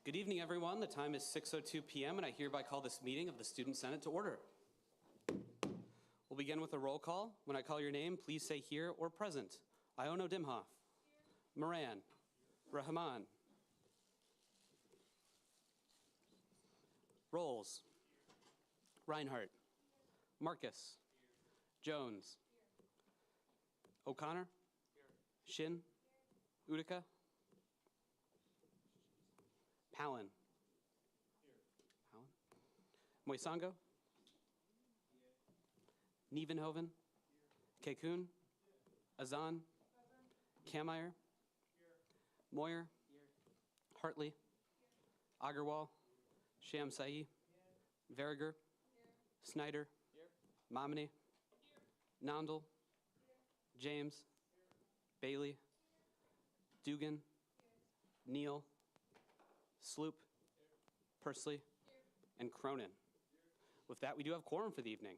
Good evening, everyone. The time is 6:02 p.m., and I hereby call this meeting of the Student Senate to order. We'll begin with a roll call. When I call your name, please say here or present. Iono Dimhoff. Here. Moran. Rahman. Rolls. Reinhardt. Marcus. Jones. O'Connor. Shin. Utica. Palin. Palin. Moisango. Nievenhoven. Kekun. Azan. Kameyer. Moyer. Hartley. Agarwal. Shamsai. Verriger. Snyder. Momini. Nondal. James. Bailey. Dugan. Neal. Sloop. Pursley. And Cronin. With that, we do have quorum for the evening.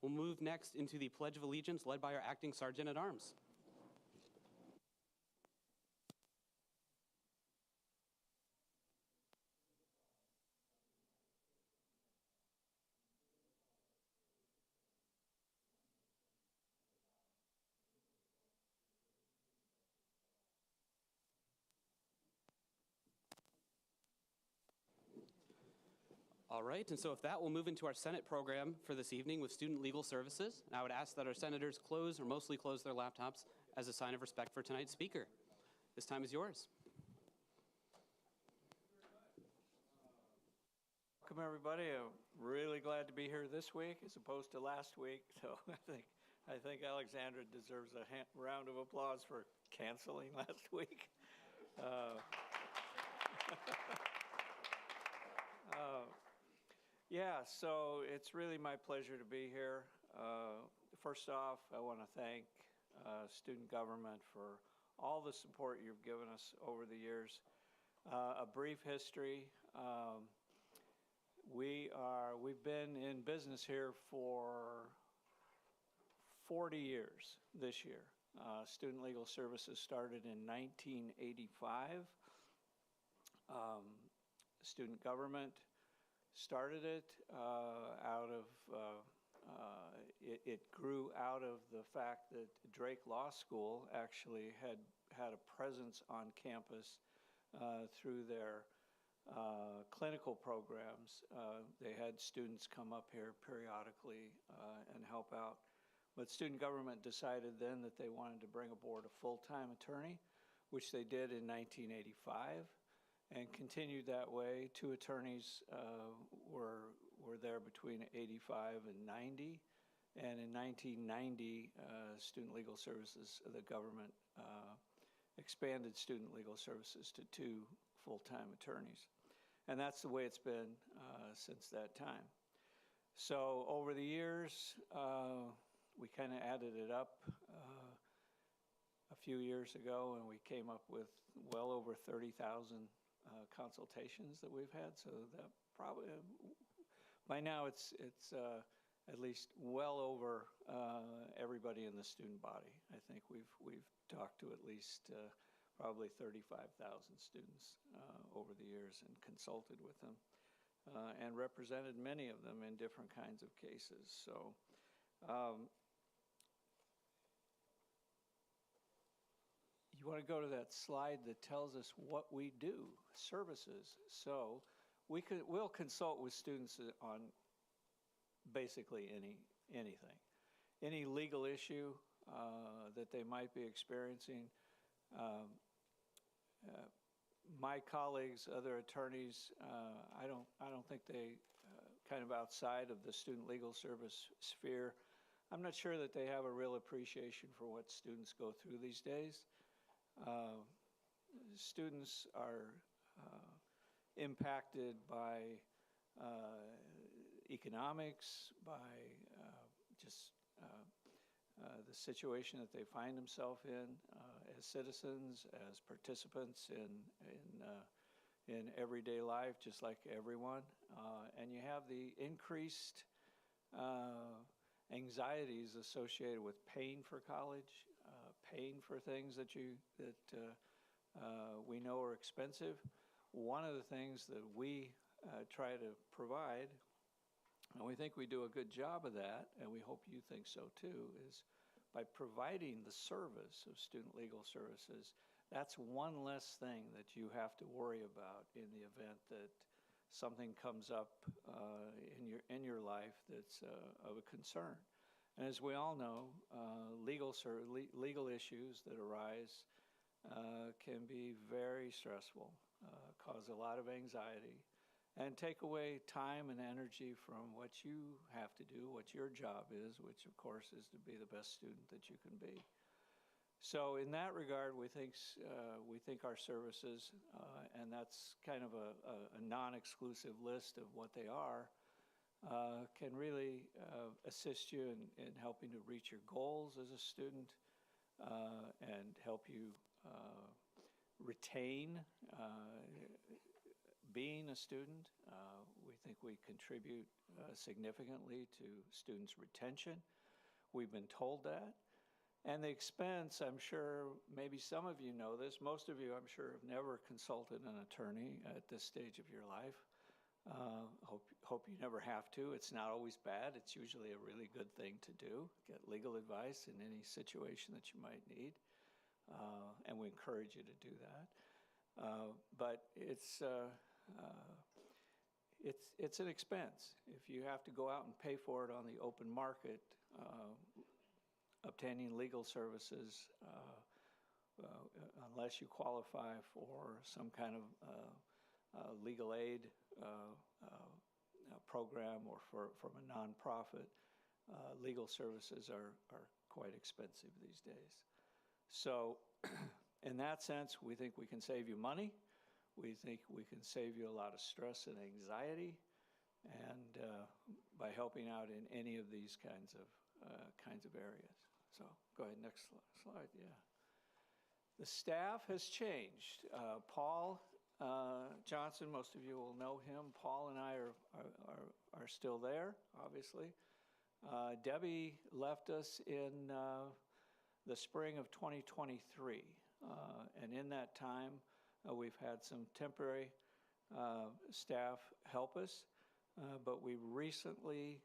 We'll move next into the Pledge of Allegiance led by our Acting Sergeant at Arms. All right, and so with that, we'll move into our Senate program for this evening with Student Legal Services. And I would ask that our senators close or mostly close their laptops as a sign of respect for tonight's speaker. This time is yours. Welcome, everybody. I'm really glad to be here this week as opposed to last week. So I think Alexandra deserves a round of applause for canceling last week. Yeah, so it's really my pleasure to be here. First off, I want to thank student government for all the support you've given us over the years. A brief history. We've been in business here for 40 years this year. Student Legal Services started in 1985. Student government started it it grew out of the fact that Drake Law School actually had a presence on campus through their clinical programs. They had students come up here periodically and help out. But student government decided then that they wanted to bring aboard a full-time attorney, which they did in 1985. And continued that way. Two attorneys were there between 85 and 90. And in 1990, Student Legal Services, the government expanded Student Legal Services to 2 full-time attorneys. And that's the way it's been since that time. So over the years, we kind of added it up a few years ago, and we came up with well over 30,000 consultations that we've had, so that probably by now it's at least well over everybody in the student body. I think we've talked to at least probably 35,000 students over the years and consulted with them and represented many of them in different kinds of cases. So you want to go to that slide that tells us what we do, services. So we'll consult with students on basically anything, any legal issue that they might be experiencing. My colleagues, other attorneys, I don't think they kind of outside of the student legal service sphere. I'm not sure that they have a real appreciation for what students go through these days. Students are impacted by economics, by just the situation that they find themselves in as citizens, as participants in everyday life, just like everyone. And you have the increased anxieties associated with paying for college, paying for things that we know are expensive, one of the things that we try to provide, and we think we do a good job of that, and we hope you think so too, is by providing the service of student legal services, that's one less thing that you have to worry about in the event that something comes up in your life that's of a concern. And as we all know, legal issues that arise can be very stressful, cause a lot of anxiety, and take away time and energy from what you have to do, what your job is, which of course is to be the best student that you can be. So in that regard, we think our services, and that's kind of a non-exclusive list of what they are, can really assist you in helping to reach your goals as a student, and help you retain being a student. We think we contribute significantly to students' retention. We've been told that. And the expense, I'm sure, maybe some of you know this, most of you, I'm sure, have never consulted an attorney at this stage of your life. Hope you never have to. It's not always bad. It's usually a really good thing to do, get legal advice in any situation that you might need. And we encourage you to do that. But it's an expense. If you have to go out and pay for it on the open market, obtaining legal services, unless you qualify for some kind of legal aid program or from a nonprofit, legal services are quite expensive these days. So in that sense, we think we can save you money. We think we can save you a lot of stress and anxiety, and by helping out in any of these kinds of areas. So go ahead, next slide. Yeah, the staff has changed. Paul Johnson, most of you will know him. Paul and I are still there, obviously. Debbie left us in the spring of 2023, and in that time, we've had some temporary staff help us, but we recently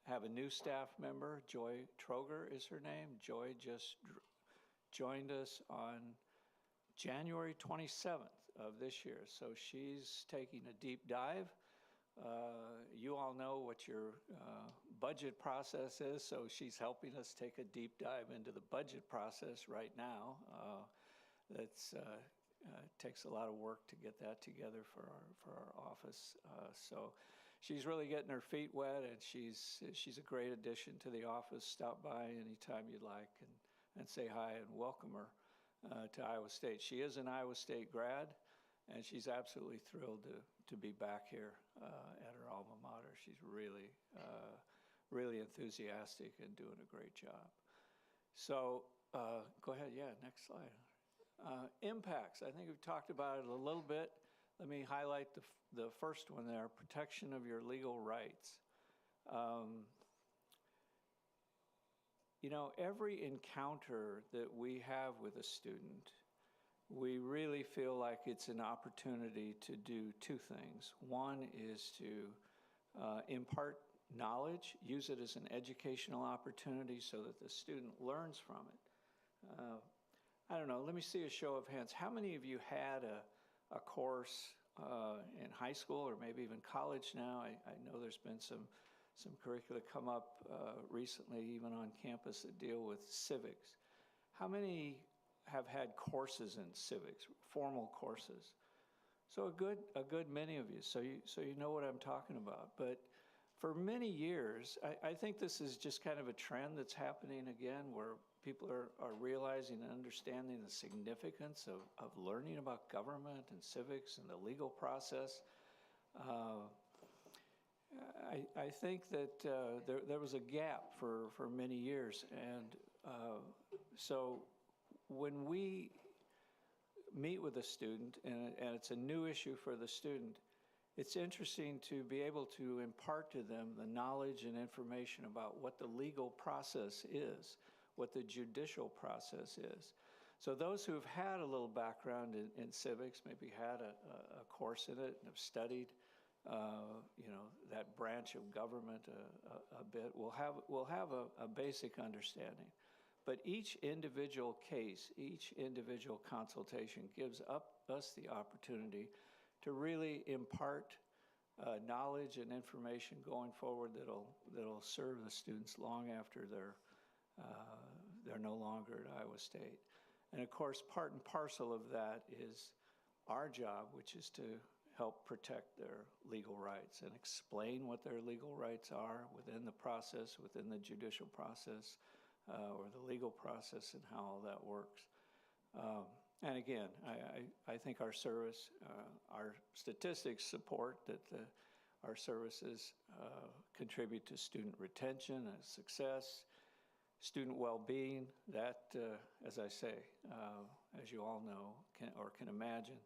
have a new staff member. Joy Troger is her name. Joy just joined us on January 27th of this year, so she's taking a deep dive. You all know what your budget process is, so she's helping us take a deep dive into the budget process right now. That's takes a lot of work to get that together for our office. So she's really getting her feet wet, and she's a great addition to the office. Stop by anytime you'd like and say hi and welcome her to Iowa State. She is an Iowa State grad, and she's absolutely thrilled to be back here at her alma mater. She's really, really enthusiastic and doing a great job. So go ahead, yeah, next slide. Impacts, I think we've talked about it a little bit. Let me highlight the first one there, protection of your legal rights. You know, every encounter that we have with a student, we really feel like it's an opportunity to do two things. One is to impart knowledge, use it as an educational opportunity so that the student learns from it. I don't know, let me see a show of hands. How many of you had a course in high school or maybe even college now? I know there's been some curricula come up recently, even on campus, that deal with civics. How many have had courses in civics, formal courses? So a good many of you. So you know what I'm talking about. But for many years, I think this is just kind of a trend that's happening again, where people are realizing and understanding the significance of learning about government and civics and the legal process. I think that there was a gap for many years, and so when we meet with a student, and it's a new issue for the student, it's interesting to be able to impart to them the knowledge and information about what the legal process is, what the judicial process is. So those who have had a little background in civics, maybe had a course in it and have studied, that branch of government a bit, will have a basic understanding. But each individual case, each individual consultation gives us the opportunity to really impart knowledge and information going forward that'll serve the students long after they're no longer at Iowa State. And of course, part and parcel of that is our job, which is to help protect their legal rights and explain what their legal rights are within the process, within the judicial process, or the legal process, and how all that works. And again, I think our service, our statistics support that our services contribute to student retention and success, student well-being. That, as I say, as you all know can imagine,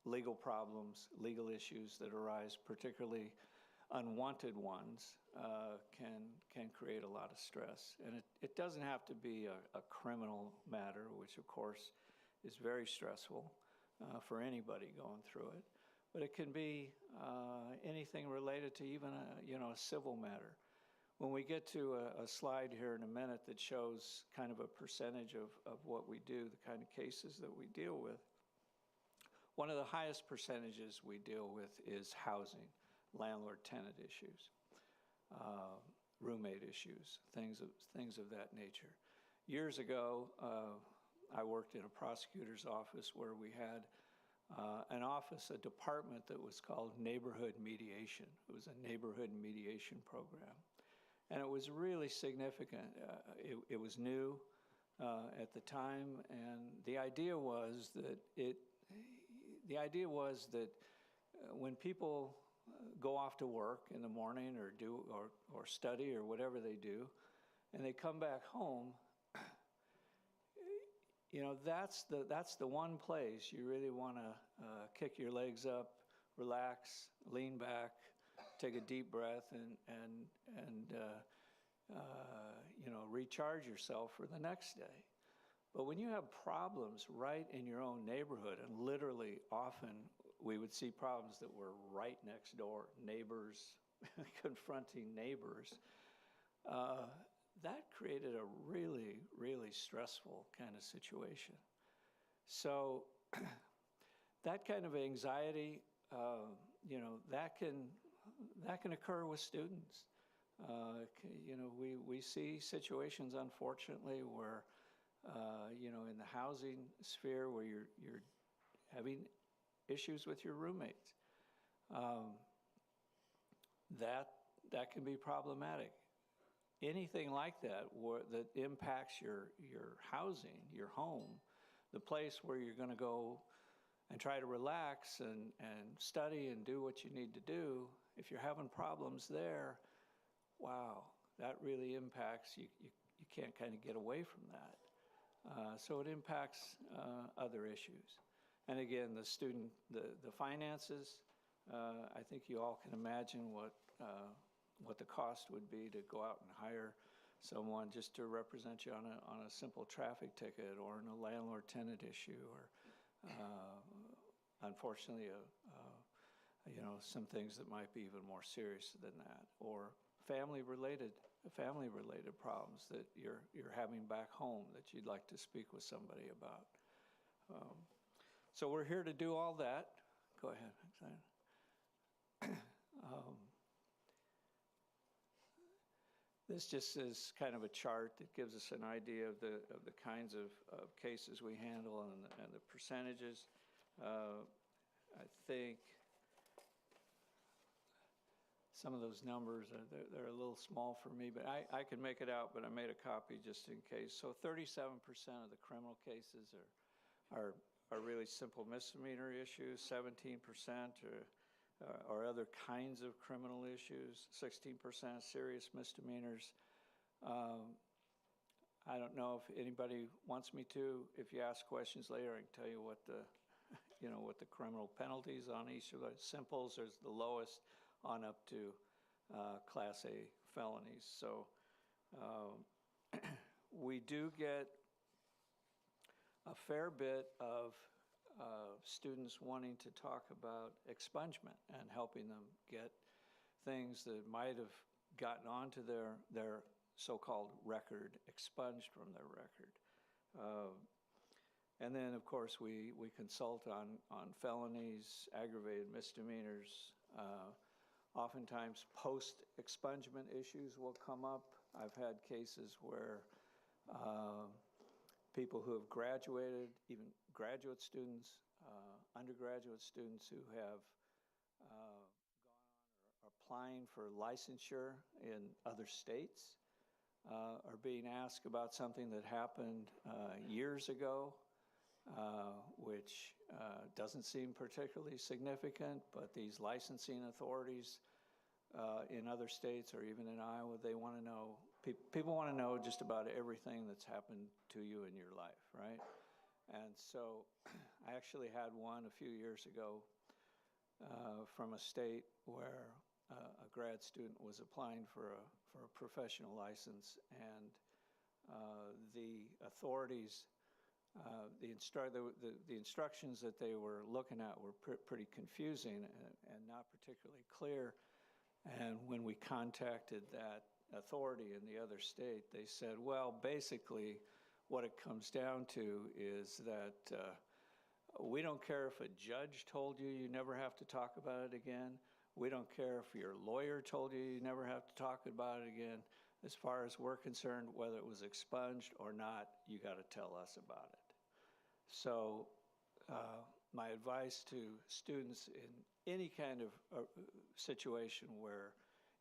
legal problems, legal issues that arise, particularly unwanted ones, can create a lot of stress. And it doesn't have to be a criminal matter, which of course is very stressful for anybody going through it. But it can be anything related to even a civil matter. When we get to a slide here in a minute that shows kind of a percentage of what we do, the kind of cases that we deal with, one of the highest percentages we deal with is housing, landlord-tenant issues, roommate issues, things of that nature. Years ago, I worked in a prosecutor's office where we had an office, a department that was called neighborhood mediation. It was a neighborhood mediation program. And it was really significant. It was new at the time, and the idea was that when people go off to work in the morning or study or whatever they do, and they come back home, that's the one place you really want to kick your legs up, relax, lean back, take a deep breath, and recharge yourself for the next day. But when you have problems right in your own neighborhood, and literally often we would see problems that were right next door, neighbors confronting neighbors, that created a really, really stressful kind of situation. So that kind of anxiety, that can occur with students. We see situations, unfortunately, where in the housing sphere where you're having issues with your roommates. That can be problematic. Anything like that that impacts your housing, your home, the place where you're going to go and try to relax and study and do what you need to do, if you're having problems there, wow, that really impacts, you can't kind of get away from that. So it impacts other issues. And again, the finances, I think you all can imagine what the cost would be to go out and hire someone just to represent you on a simple traffic ticket or in a landlord-tenant issue, or unfortunately, some things that might be even more serious than that, or family-related problems that you're having back home that you'd like to speak with somebody about. So we're here to do all that. Go ahead. This just is kind of a chart that gives us an idea of the kinds of cases we handle and the percentages. I think some of those numbers, they're a little small for me, but I can make it out, but I made a copy just in case. So 37% of the criminal cases are really simple misdemeanor issues, 17% are other kinds of criminal issues, 16% serious misdemeanors. I don't know if anybody wants me to. If you ask questions later, I can tell you what the criminal penalties on each of the simples. There's the lowest on up to Class A felonies. So we do get a fair bit of students wanting to talk about expungement and helping them get things that might have gotten onto their so-called record expunged from their record. And then, of course, we consult on felonies, aggravated misdemeanors. Oftentimes, post-expungement issues will come up. I've had cases where people who have graduated, even graduate students, undergraduate students who have gone on or are applying for licensure in other states, are being asked about something that happened years ago, which doesn't seem particularly significant, but these licensing authorities in other states or even in Iowa, they want to know, people want to know just about everything that's happened to you in your life, right? And so I actually had one a few years ago from a state where a grad student was applying for a professional license, and the authorities, the instructions that they were looking at were pretty confusing and not particularly clear. And when we contacted that authority in the other state, they said, well, basically what it comes down to is that we don't care if a judge told you you never have to talk about it again. We don't care if your lawyer told you you never have to talk about it again. As far as we're concerned, whether it was expunged or not, you got to tell us about it. So my advice to students in any kind of situation where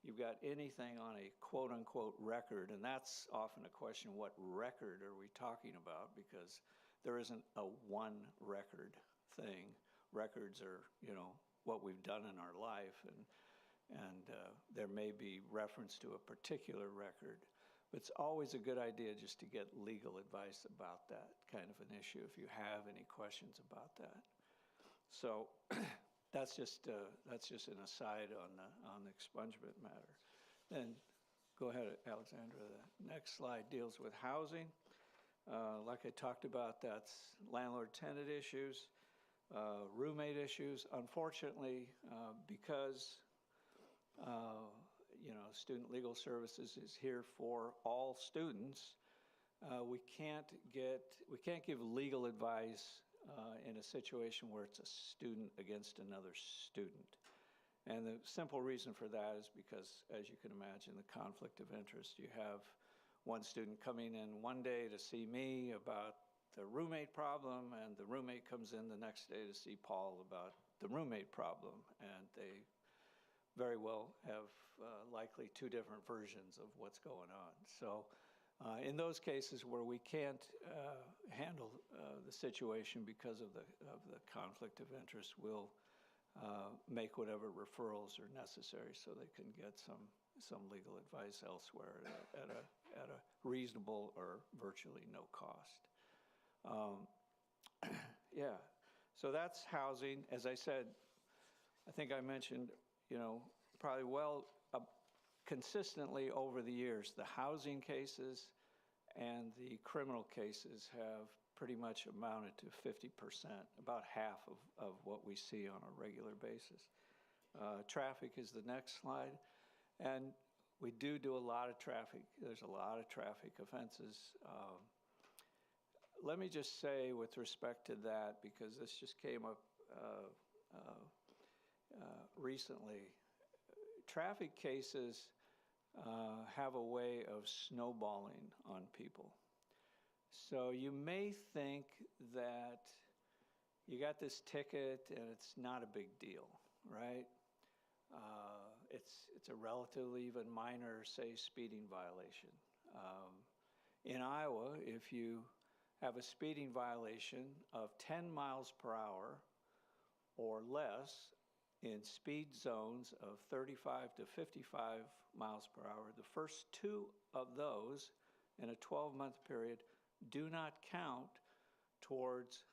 you've got anything on a quote-unquote record, and that's often a question, what record are we talking about? Because there isn't a one record thing. Records are, you know, what we've done in our life, and there may be reference to a particular record. But it's always a good idea just to get legal advice about that kind of an issue if you have any questions about that. So that's just an aside on the expungement matter. Then go ahead, Alexandra. The next slide deals with housing. Like I talked about, that's landlord-tenant issues, roommate issues. Unfortunately, because you know, Student Legal Services is here for all students, we can't give legal advice in a situation where it's a student against another student. And the simple reason for that is because, as you can imagine, the conflict of interest. You have one student coming in one day to see me about the roommate problem, and the roommate comes in the next day to see Paul about the roommate problem, and they very well have likely two different versions of what's going on. So in those cases where we can't handle the situation because of the conflict of interest, we'll make whatever referrals are necessary so they can get some legal advice elsewhere at a reasonable or virtually no cost. Yeah, so that's housing. As I said, I think I mentioned, you know, probably consistently over the years, the housing cases and the criminal cases have pretty much amounted to 50%, about half of what we see on a regular basis. Traffic is the next slide. And we do a lot of traffic. There's a lot of traffic offenses. Let me just say with respect to that, because this just came up recently, traffic cases have a way of snowballing on people. So you may think that you got this ticket and it's not a big deal, right? It's a relatively even minor, say, speeding violation. In Iowa, if you have a speeding violation of 10 miles per hour or less in speed zones of 35 to 55 miles per hour, the first two of those in a 12-month period do not count towards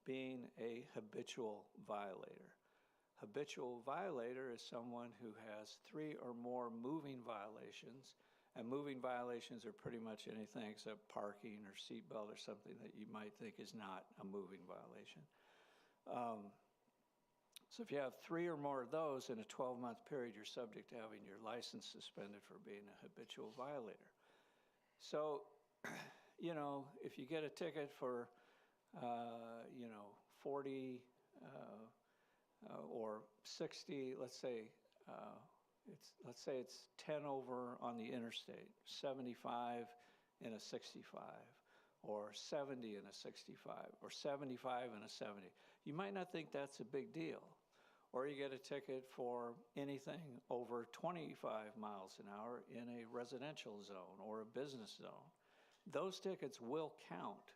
being a habitual violator. Habitual violator is someone who has 3 or more moving violations, And moving violations are pretty much anything except parking or seatbelt or something that you might think is not a moving violation. So if you have 3 or more of those in a 12-month period, you're subject to having your license suspended for being a habitual violator. So, you know, if you get a ticket for, 40 or 60, let's say it's 10 over on the interstate, 75 in a 65, or 70 in a 65, or 75 in a 70. You might not think that's a big deal. Or you get a ticket for anything over 25 miles an hour in a residential zone or a business zone. Those tickets will count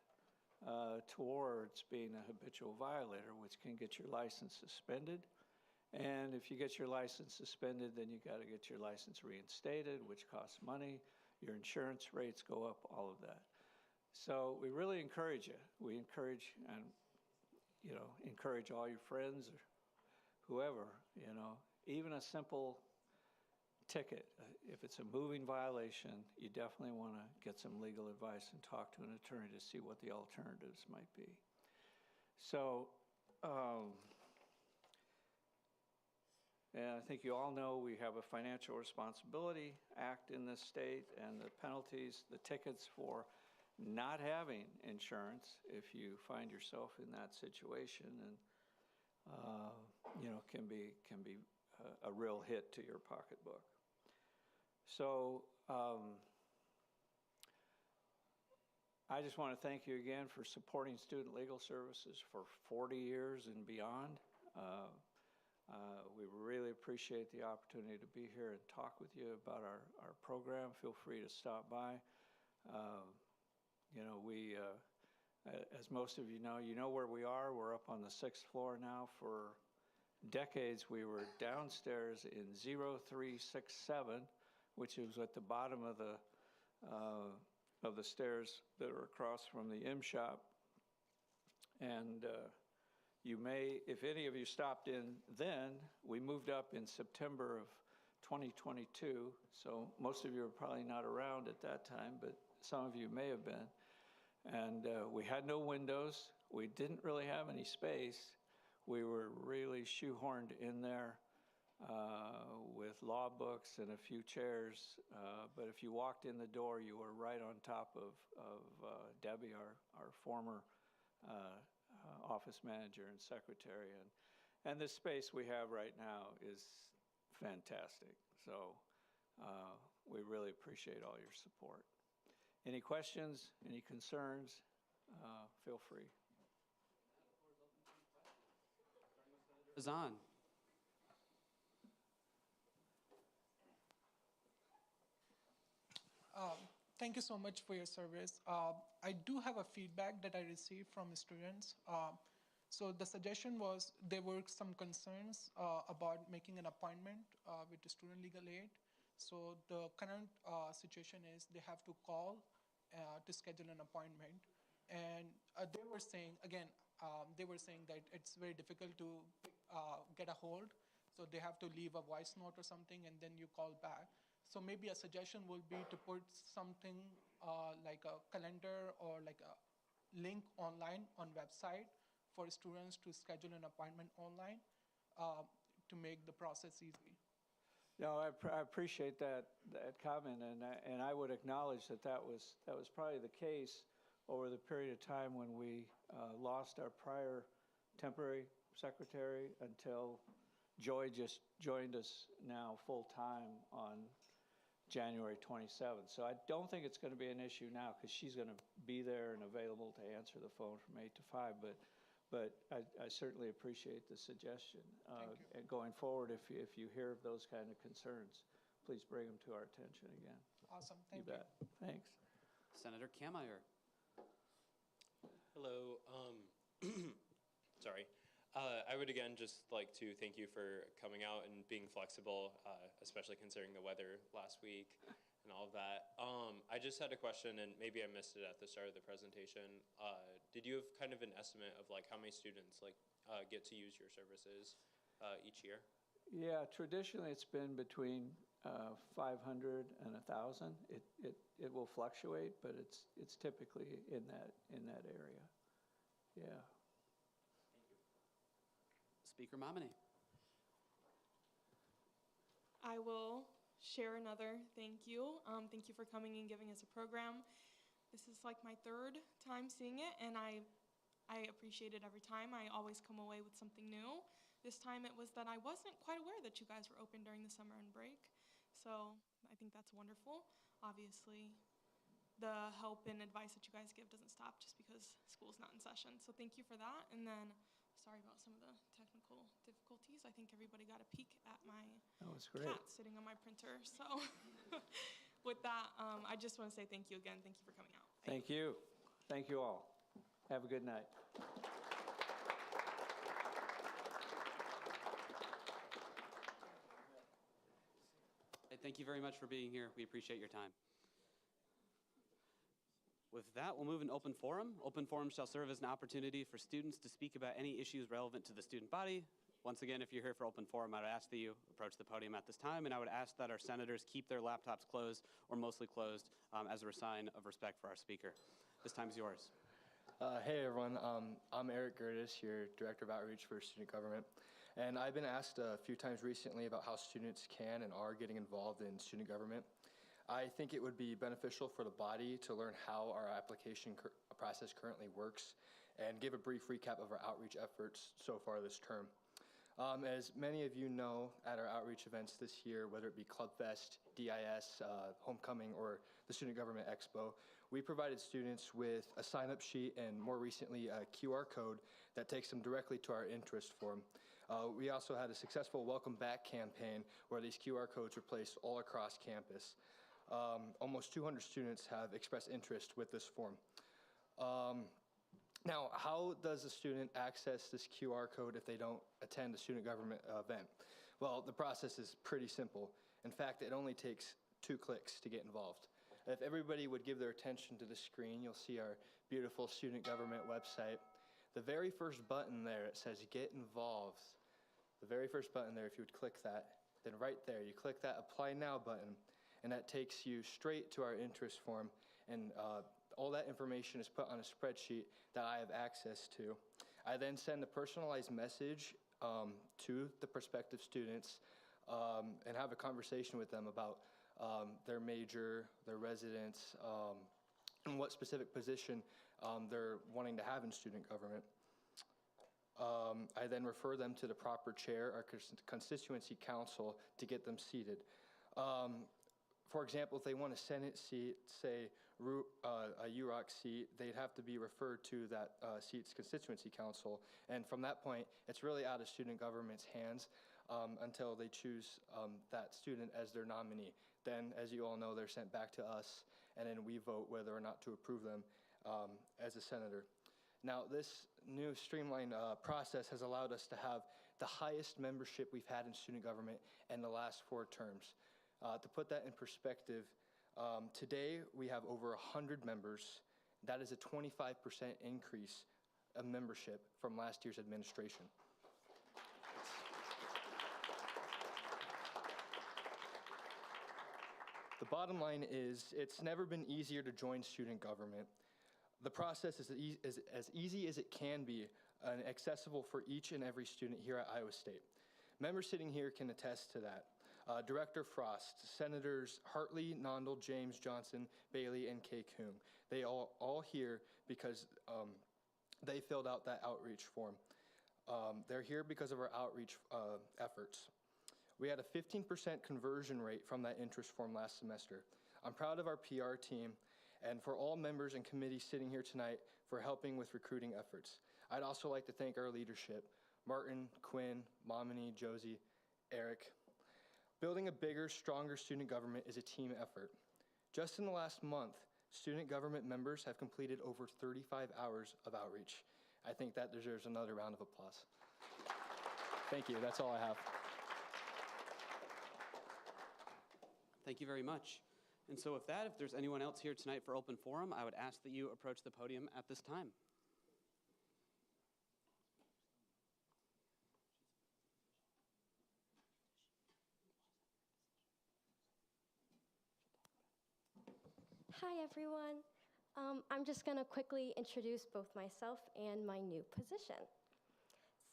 towards being a habitual violator, which can get your license suspended. And if you get your license suspended, then you got to get your license reinstated, which costs money. Your insurance rates go up, all of that. So we really encourage you. We encourage and, encourage all your friends or whoever, even a simple ticket. If it's a moving violation, you definitely want to get some legal advice and talk to an attorney to see what the alternatives might be. So, and I think you all know we have a Financial Responsibility Act in this state, and the penalties, the tickets for not having insurance, if you find yourself in that situation, and can be a real hit to your pocketbook. So I just want to thank you again for supporting Student Legal Services for 40 years and beyond. We really appreciate the opportunity to be here and talk with you about our program. Feel free to stop by. As most of you know where we are. We're up on the 6th floor now. For decades, we were downstairs in 0367, which is at the bottom of the stairs that are across from the M shop. And you may, if any of you stopped in then, we moved up in September of 2022. So most of you are probably not around at that time, but some of you may have been. And we had no windows. We didn't really have any space. We were really shoehorned in there with law books and a few chairs. But if you walked in the door, you were right on top of Debbie, our former office manager and secretary. And this space we have right now is fantastic. So we really appreciate all your support. Any questions, any concerns, feel free. Is on. Thank you so much for your service. I do have a feedback that I received from students. So the suggestion was there were some concerns about making an appointment with the student legal aid. So the current situation is they have to call to schedule an appointment. And they were saying, again, that it's very difficult to get a hold. So they have to leave a voice note or something, and then you call back. So maybe a suggestion would be to put something like a calendar or like a link online on website for students to schedule an appointment online to make the process easy. No, I appreciate that comment, and I would acknowledge that was probably the case over the period of time when we lost our prior temporary secretary until Joy just joined us now full-time on January 27th. So I don't think it's going to be an issue now because she's going to be there and available to answer the phone from 8 to 5. But I certainly appreciate the suggestion. And going forward, if you hear of those kind of concerns, please bring them to our attention again. Awesome. Thank you. You bet. Thanks. Senator Kameyer. Hello. Sorry. I would again just like to thank you for coming out and being flexible, especially considering the weather last week and all of that. I just had a question, and maybe I missed it at the start of the presentation. Did you have kind of an estimate of like how many students get to use your services each year? Yeah, traditionally it's been between 500 and 1,000. It will fluctuate, but it's typically in that area. Yeah. Speaker Momini. I will share another thank you. Thank you for coming and giving us a program. This is like my third time seeing it, and I appreciate it every time. I always come away with something new. This time it was that I wasn't quite aware that you guys were open during the summer and break. So I think that's wonderful. Obviously, the help and advice that you guys give doesn't stop just because school's not in session. So thank you for that. And then, sorry about some of the technical difficulties. I think everybody got a peek at my cat sitting on my printer. So with that, I just want to say thank you again. Thank you for coming out. Thank you. Thank you all. Have a good night. Thank you very much for being here. We appreciate your time. With that, we'll move in open forum. Open forum shall serve as an opportunity for students to speak about any issues relevant to the student body. Once again, if you're here for open forum, I would ask that you approach the podium at this time, and I would ask that our senators keep their laptops closed or mostly closed as a sign of respect for our speaker. This time is yours. Hey everyone, I'm Eric Gertis, your Director of Outreach for Student Government, and I've been asked a few times recently about how students can and are getting involved in student government. I think it would be beneficial for the body to learn how our application process currently works and give a brief recap of our outreach efforts so far this term. As many of you know, at our outreach events this year, whether it be Club Fest, DIS, Homecoming, or the Student Government Expo, we provided students with a sign-up sheet and more recently a QR code that takes them directly to our interest form. We also had a successful Welcome Back campaign where these QR codes were placed all across campus. Almost 200 students have expressed interest with this form. Now, how does a student access this QR code if they don't attend a student government event? Well, the process is pretty simple. In fact, it only takes 2 clicks to get involved. If everybody would give their attention to the screen, you'll see our beautiful student government website. The very first button there, it says Get Involved. The very first button there, if you would click that, then right there, you click that Apply Now button, and that takes you straight to our interest form, and all that information is put on a spreadsheet that I have access to. I then send a personalized message to the prospective students and have a conversation with them about their major, their residence, and what specific position they're wanting to have in student government. I then refer them to the proper chair or constituency council to get them seated. For example, if they want a Senate seat, say a UROC seat, they'd have to be referred to that seat's constituency council. And from that point, it's really out of student government's hands until they choose that student as their nominee. Then, as you all know, they're sent back to us, and then we vote whether or not to approve them as a senator. Now, this new streamlined process has allowed us to have the highest membership we've had in student government in the last 4 terms. To put that in perspective, today we have over 100 members. That is a 25% increase of membership from last year's administration. The bottom line is, it's never been easier to join student government. The process is as easy as it can be and accessible for each and every student here at Iowa State. Members sitting here can attest to that. Director Frost, Senators Hartley, Nondal, James, Johnson, Bailey, and Kay Coon. They all here because they filled out that outreach form. They're here because of our outreach efforts. We had a 15% conversion rate from that interest form last semester. I'm proud of our PR team and for all members and committees sitting here tonight for helping with recruiting efforts. I'd also like to thank our leadership, Martin, Quinn, Momini, Josie, Eric. Building a bigger, stronger student government is a team effort. Just in the last month, student government members have completed over 35 hours of outreach. I think that deserves another round of applause. Thank you, that's all I have. Thank you very much. And so with that, if there's anyone else here tonight for open forum, I would ask that you approach the podium at this time. Hi, everyone. I'm just going to quickly introduce both myself and my new position.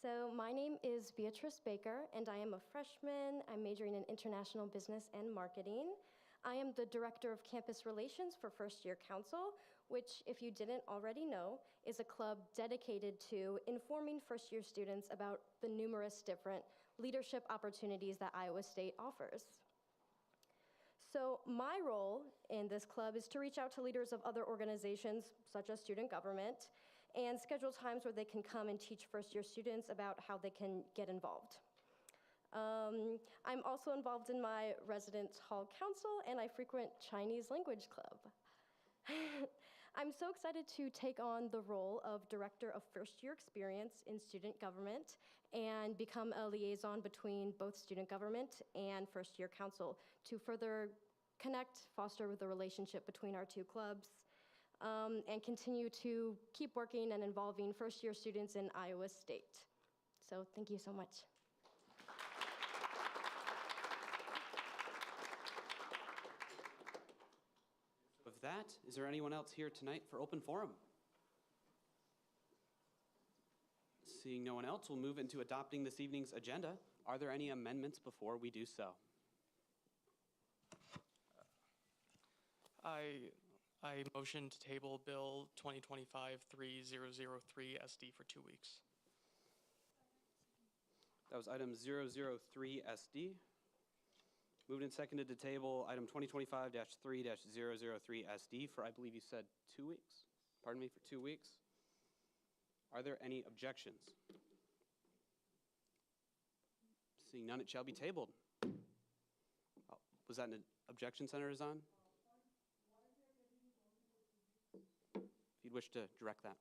So my name is Beatrice Baker, and I am a freshman. I'm majoring in international business and marketing. I am the Director of Campus Relations for First Year Council, which, if you didn't already know, is a club dedicated to informing first-year students about the numerous different leadership opportunities that Iowa State offers. So my role in this club is to reach out to leaders of other organizations, such as student government, and schedule times where they can come and teach first-year students about how they can get involved. I'm also involved in my residence hall council, and I frequent Chinese language club. I'm so excited to take on the role of Director of First-Year Experience in Student Government and become a liaison between both student government and first-year council to further connect, foster the relationship between our two clubs, and continue to keep working and involving first-year students in Iowa State. So thank you so much. With that, is there anyone else here tonight for open forum? Seeing no one else, we'll move into adopting this evening's agenda. Are there any amendments before we do so? I motion to table Bill 2025-3003 SD for 2 weeks. That was item 003 SD. Moved and seconded to table item 2025-3-003 SD for, I believe you said 2 weeks? Pardon me, for 2 weeks. Are there any objections? Seeing none, it shall be tabled. Oh, was that an objection Senator Zahn? If you'd wish to direct that.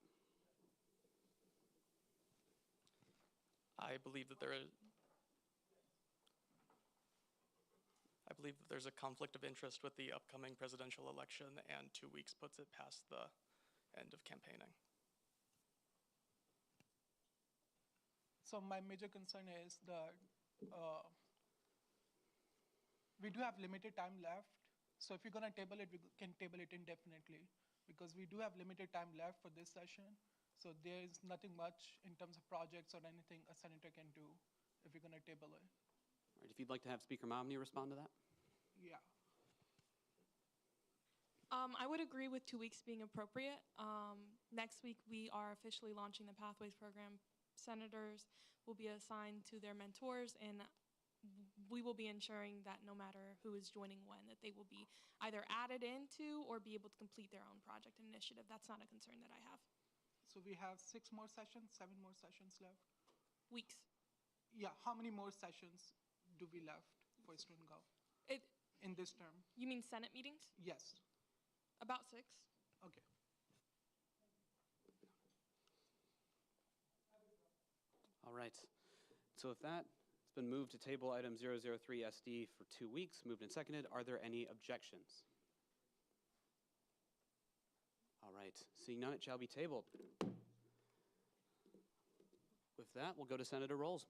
I believe that there's a conflict of interest with the upcoming presidential election, and 2 weeks puts it past the end of campaigning. So my major concern is that we do have limited time left. So if you're going to table it, we can table it indefinitely because we do have limited time left for this session. So there's nothing much in terms of projects or anything a senator can do if we're going to table it. All right, if you'd like to have Speaker Momney respond to that. Yeah. I would agree with 2 weeks being appropriate. Next week, we are officially launching the Pathways program. Senators will be assigned to their mentors, and we will be ensuring that no matter who is joining when, that they will be either added into or be able to complete their own project and initiative. That's not a concern that I have. So we have 6 more sessions, 7 more sessions left. Weeks. Yeah, how many more sessions do we left for student gov in this term? You mean Senate meetings? Yes. About 6. Okay. All right. So with that, it's been moved to table item 003 SD for 2 weeks. Moved and seconded. Are there any objections? All right. Seeing none, it shall be tabled. With that, we'll go to Senator Rolls.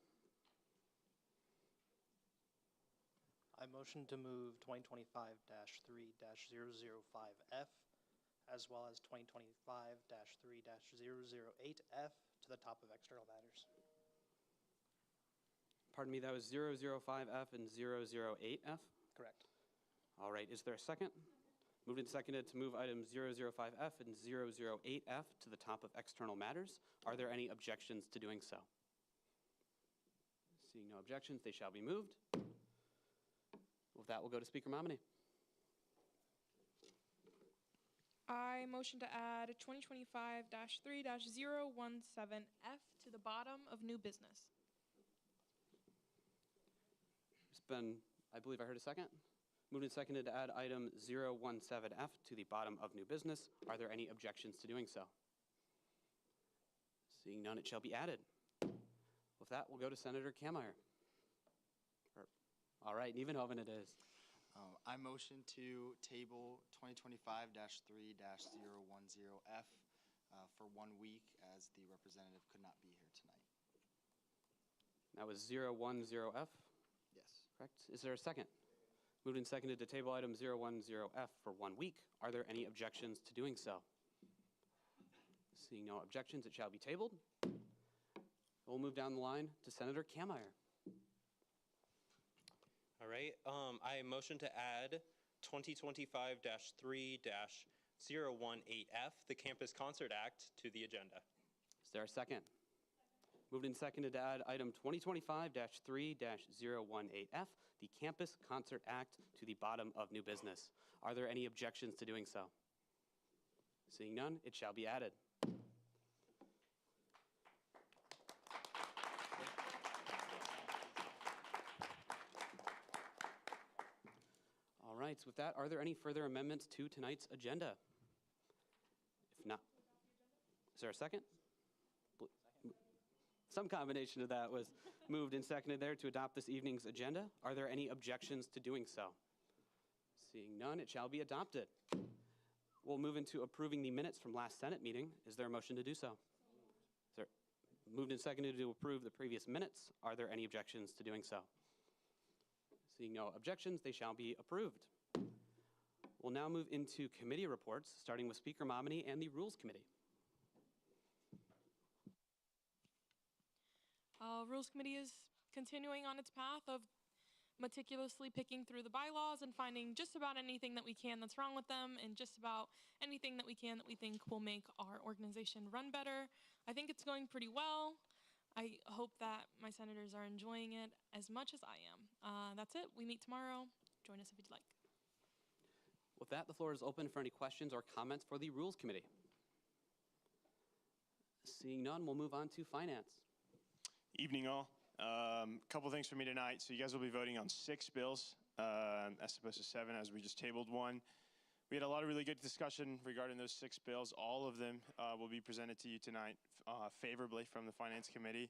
I motion to move 2025-3-005F as well as 2025-3-008F to the top of external matters. Pardon me, that was 005F and 008F? Correct. All right, is there a second? Moved and seconded to move items 005F and 008F to the top of external matters. Are there any objections to doing so? Seeing no objections, they shall be moved. With that, we'll go to Speaker Momney. I motion to add 2025-3-017F to the bottom of new business. It's been, I believe I heard a second. Moved and seconded to add item 017F to the bottom of new business. Are there any objections to doing so? Seeing none, it shall be added. With that, we'll go to Senator Kammeier. All right, Nievenhoven it is. I motion to table 2025-3-010F for 1 week as the representative could not be here tonight. That was 010F, Yes. correct? Is there a second? Moved and seconded to table item 010F for 1 week. Are there any objections to doing so? Seeing no objections, it shall be tabled. We'll move down the line to Senator Kameyer. All right, I motion to add 2025-3-018F, the Campus Concert Act, to the agenda. Is there a second? Moved and seconded to add item 2025-3-018F, the Campus Concert Act, to the bottom of new business. Are there any objections to doing so? Seeing none, it shall be added. All right, so with that, are there any further amendments to tonight's agenda? If not, is there a second? Some combination of that was moved and seconded there to adopt this evening's agenda. Are there any objections to doing so? Seeing none, it shall be adopted. We'll move into approving the minutes from last Senate meeting. Is there a motion to do so? Is there moved and seconded to approve the previous minutes? Are there any objections to doing so? Seeing no objections, they shall be approved. We'll now move into committee reports, starting with Speaker Momini and the Rules Committee. Rules Committee is continuing on its path of meticulously picking through the bylaws and finding just about anything that we can that's wrong with them and just about anything that we can that we think will make our organization run better. I think it's going pretty well. I hope that my senators are enjoying it as much as I am. That's it. We meet tomorrow. Join us if you'd like. With that, the floor is open for any questions or comments for the Rules Committee. Seeing none, we'll move on to Finance. Evening, all. Couple things for me tonight. So you guys will be voting on 6 bills as opposed to 7, as we just tabled one. We had a lot of really good discussion regarding those 6 bills. All of them will be presented to you tonight favorably from the Finance Committee.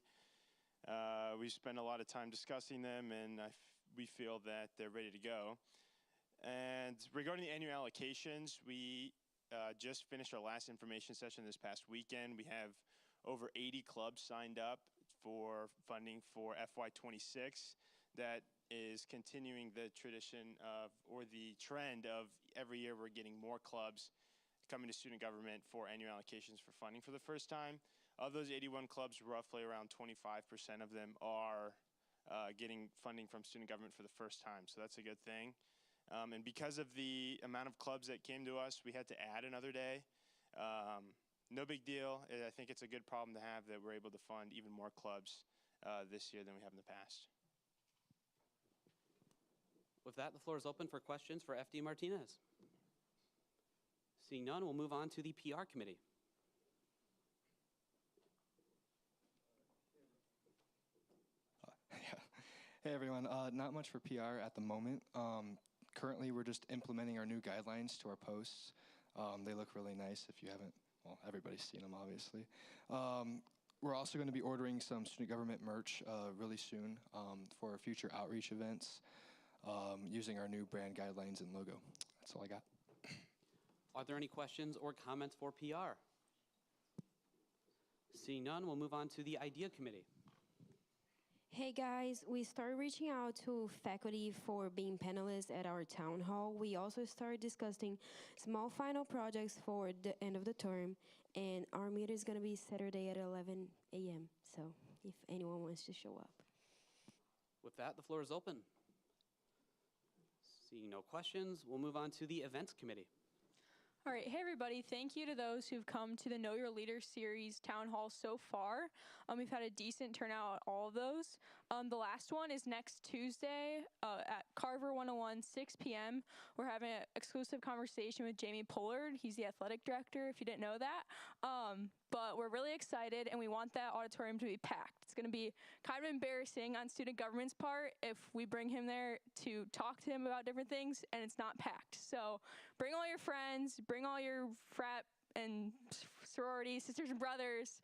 We spent a lot of time discussing them, and we feel that they're ready to go. And regarding the annual allocations, we just finished our last information session this past weekend. We have over 80 clubs signed up for funding for FY26. That is continuing the tradition of, or the trend of, every year we're getting more clubs coming to student government for annual allocations for funding for the first time. Of those 81 clubs, roughly around 25% of them are getting funding from student government for the first time, so that's a good thing. And because of the amount of clubs that came to us, we had to add another day. No big deal. I think it's a good problem to have that we're able to fund even more clubs this year than we have in the past. With that, the floor is open for questions for FD Martinez. Seeing none, we'll move on to the PR Committee. Hey everyone, not much for PR at the moment. Currently, we're just implementing our new guidelines to our posts. They look really nice if you haven't, well, everybody's seen them, obviously. We're also going to be ordering some student government merch really soon for future outreach events using our new brand guidelines and logo. That's all I got. Are there any questions or comments for PR? Seeing none, we'll move on to the Idea Committee. Hey guys, we started reaching out to faculty for being panelists at our town hall. We also started discussing small final projects for the end of the term, and our meeting is going to be Saturday at 11 a.m. So if anyone wants to show up. With that, the floor is open. Seeing no questions, we'll move on to the Events Committee. All right, hey everybody, thank you to those who've come to the Know Your Leader series town hall so far. We've had a decent turnout at all of those. The last one is next Tuesday at Carver 101, 6 p.m. We're having an exclusive conversation with Jamie Pollard. He's the athletic director, if you didn't know that. But we're really excited, and we want that auditorium to be packed. It's going to be kind of embarrassing on student government's part if we bring him there to talk to him about different things, and it's not packed. So bring all your friends, bring all your frat and sorority sisters and brothers.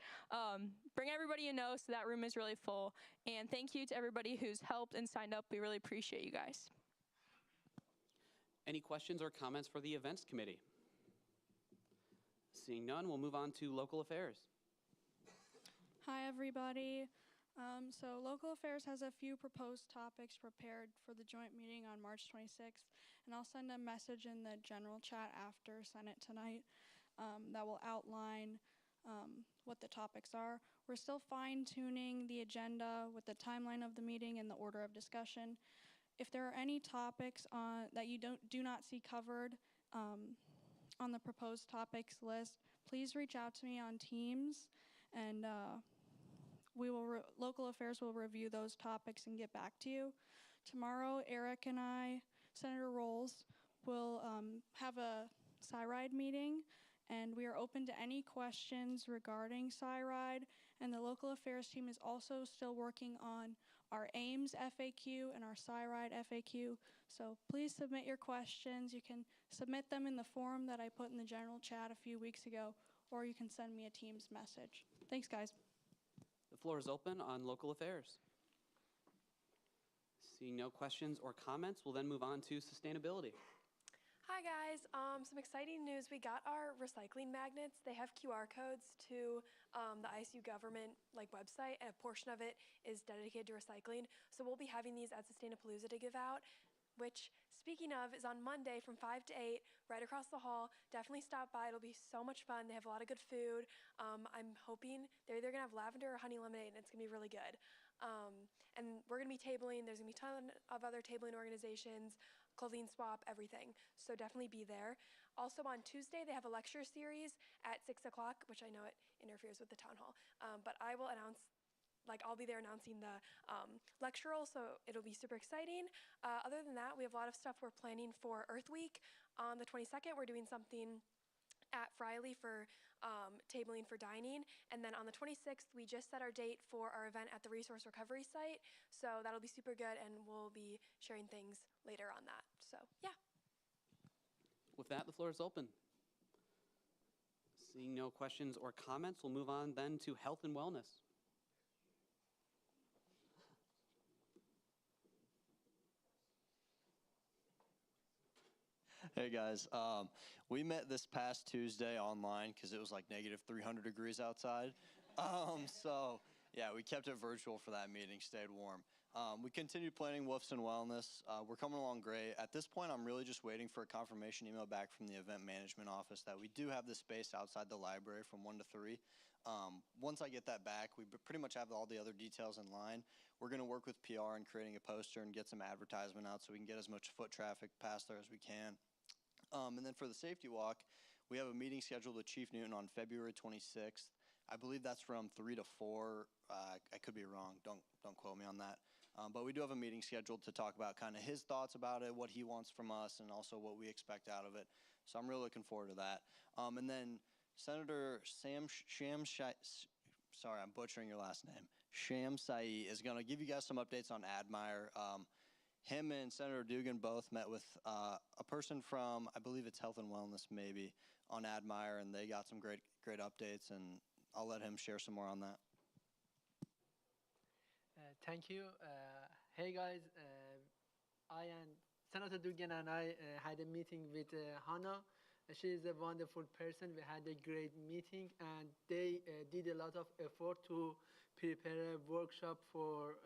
Bring everybody you know so that room is really full. And thank you to everybody who's helped and signed up. We really appreciate you guys. Any questions or comments for the Events Committee? Seeing none, we'll move on to Local Affairs. Hi, everybody. So Local Affairs has a few proposed topics prepared for the joint meeting on March 26th, and I'll send a message in the general chat after Senate tonight that will outline what the topics are. We're still fine-tuning the agenda with the timeline of the meeting and the order of discussion. If there are any topics that you do not see covered on the proposed topics list, please reach out to me on Teams, and Local Affairs will review those topics and get back to you. Tomorrow, Eric and I, Senator Rolls, will have a SciRide meeting, and we are open to any questions regarding SciRide. And the Local Affairs team is also still working on our Ames FAQ and our SciRide FAQ. So please submit your questions. You can submit them in the form that I put in the general chat a few weeks ago, or you can send me a Teams message. Thanks, guys. The floor is open on local affairs. Seeing no questions or comments, we'll then move on to sustainability. Hi guys, some exciting news. We got our recycling magnets. They have QR codes to the ISU government website, and a portion of it is dedicated to recycling. So we'll be having these at Sustainapalooza to give out, which, speaking of, is on Monday from 5 to 8, right across the hall. Definitely stop by. It'll be so much fun. They have a lot of good food. I'm hoping they're either going to have lavender or honey lemonade, and it's going to be really good. And we're going to be tabling. There's going to be a ton of other tabling organizations, clothing swap, everything. So definitely be there. Also on Tuesday, they have a lecture series at 6 o'clock, which I know it interferes with the town hall. But I will announce, I'll be there announcing the lectural, so it'll be super exciting. Other than that, we have a lot of stuff we're planning for Earth Week. On the 22nd, we're doing something at Friley for tabling for dining. And then on the 26th, we just set our date for our event at the Resource Recovery site. So that'll be super good, and we'll be sharing things later on that. So, yeah. With that, the floor is open. Seeing no questions or comments, we'll move on then to health and wellness. Hey guys, we met this past Tuesday online because it was like negative 300 degrees outside. So yeah, we kept it virtual for that meeting, stayed warm. We continued planning WOOFs and wellness. We're coming along great. At this point, I'm really just waiting for a confirmation email back from the event management office that we do have the space outside the library from 1 to 3. Once I get that back, we pretty much have all the other details in line. We're going to work with PR and creating a poster and get some advertisement out so we can get as much foot traffic past there as we can. And then for the safety walk, we have a meeting scheduled with Chief Newton on February 26th. I believe that's from 3 to 4. I could be wrong. Don't quote me on that. But we do have a meeting scheduled to talk about kind of his thoughts about it, what he wants from us, and also what we expect out of it. So I'm really looking forward to that. And then Senator sorry, I'm butchering your last name. Shamsai is going to give you guys some updates on Admire. Him and Senator Dugan both met with a person from, I believe it's Health and Wellness maybe, on Admire, and they got some great updates, and I'll let him share some more on that. Thank you. Hey guys, I and Senator Dugan and I had a meeting with Hannah. She is a wonderful person. We had a great meeting, and they did a lot of effort to prepare a workshop for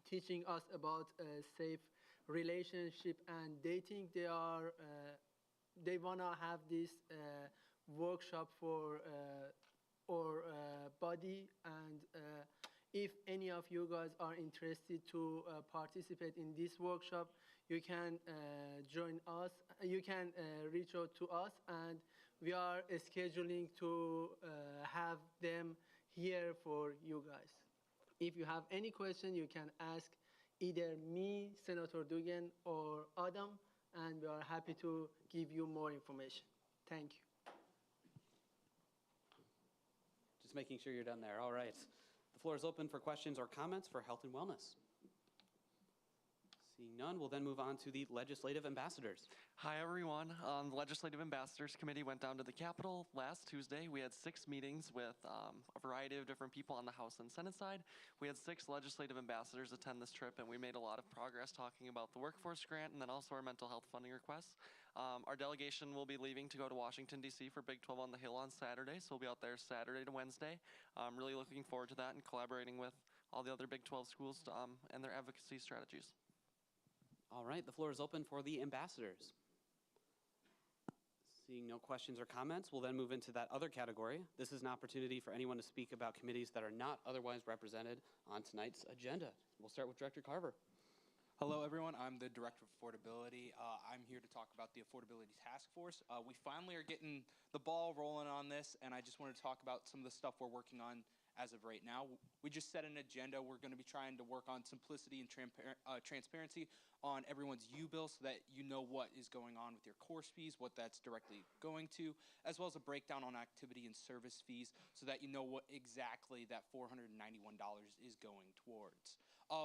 teaching us about safe relationship and dating. They wanna have this workshop for our body, and if any of you guys are interested to participate in this workshop, you can join us. You can reach out to us, and we are scheduling to have them here for you guys. If you have any question, you can ask either me, Senator Dugan, or Adam, and we are happy to give you more information. Thank you. Just making sure you're done there. All right. The floor is open for questions or comments for health and wellness. Seeing none, we'll then move on to the legislative ambassadors. Hi, everyone. The Legislative Ambassadors Committee went down to the Capitol last Tuesday. We had 6 meetings with a variety of different people on the House and Senate side. We had 6 legislative ambassadors attend this trip, and we made a lot of progress talking about the workforce grant and then also our mental health funding requests. Our delegation will be leaving to go to Washington, D.C. for Big 12 on the Hill on Saturday, so we'll be out there Saturday to Wednesday. I'm really looking forward to that and collaborating with all the other Big 12 schools and their advocacy strategies. All right, the floor is open for the ambassadors. Seeing no questions or comments, we'll then move into that other category. This is an opportunity for anyone to speak about committees that are not otherwise represented on tonight's agenda. We'll start with Director Carver. Hello, everyone. I'm the Director of Affordability. I'm here to talk about the Affordability Task Force. We finally are getting the ball rolling on this, and I just wanted to talk about some of the stuff we're working on as of right now. We just set an agenda. We're going to be trying to work on simplicity and transparency on everyone's U-bill so that you know what is going on with your course fees, what that's directly going to, as well as a breakdown on activity and service fees so that you know what exactly that $491 is going towards.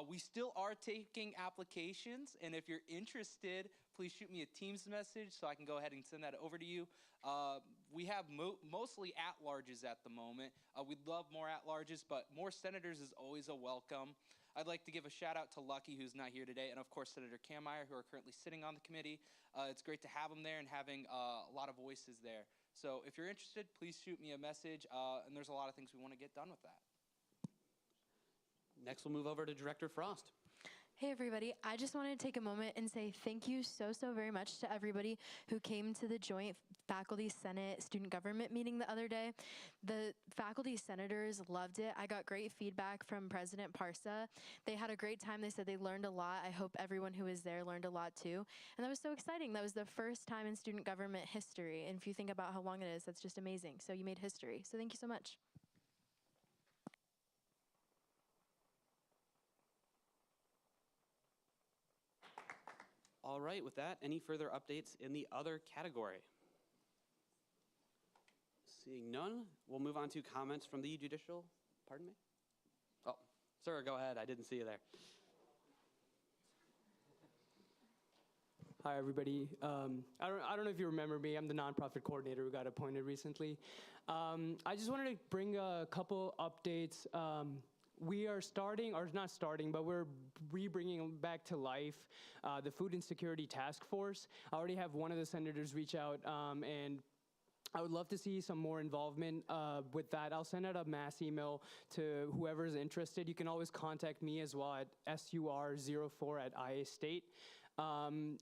We still are taking applications, and if you're interested, please shoot me a Teams message so I can go ahead and send that over to you. We have mostly at-larges at the moment. We'd love more at-larges, but more senators is always a welcome. I'd like to give a shout-out to Lucky, who's not here today, and of course Senator Kammeier, who are currently sitting on the committee. It's great to have them there and having a lot of voices there. So if you're interested, please shoot me a message, and there's a lot of things we want to get done with that. Next, we'll move over to Director Frost. Hey everybody, I just wanted to take a moment and say thank you so very much to everybody who came to the joint Faculty Senate Student Government meeting the other day. The faculty senators loved it. I got great feedback from President Parsa. They had a great time. They said they learned a lot. I hope everyone who was there learned a lot too. And that was so exciting. That was the first time in student government history. And if you think about how long it is, that's just amazing. So you made history. So thank you so much. All right, with that, any further updates in the other category? Seeing none, we'll move on to comments from the judicial, pardon me? Oh, sir, go ahead, I didn't see you there. Hi, everybody. I don't know if you remember me. I'm the nonprofit coordinator who got appointed recently. I just wanted to bring a couple updates. We are starting, or not starting, but we're bringing back to life the Food Insecurity Task Force. I already have one of the senators reach out, and I would love to see some more involvement with that. I'll send out a mass email to whoever's interested. You can always contact me as well at sur04@iastate.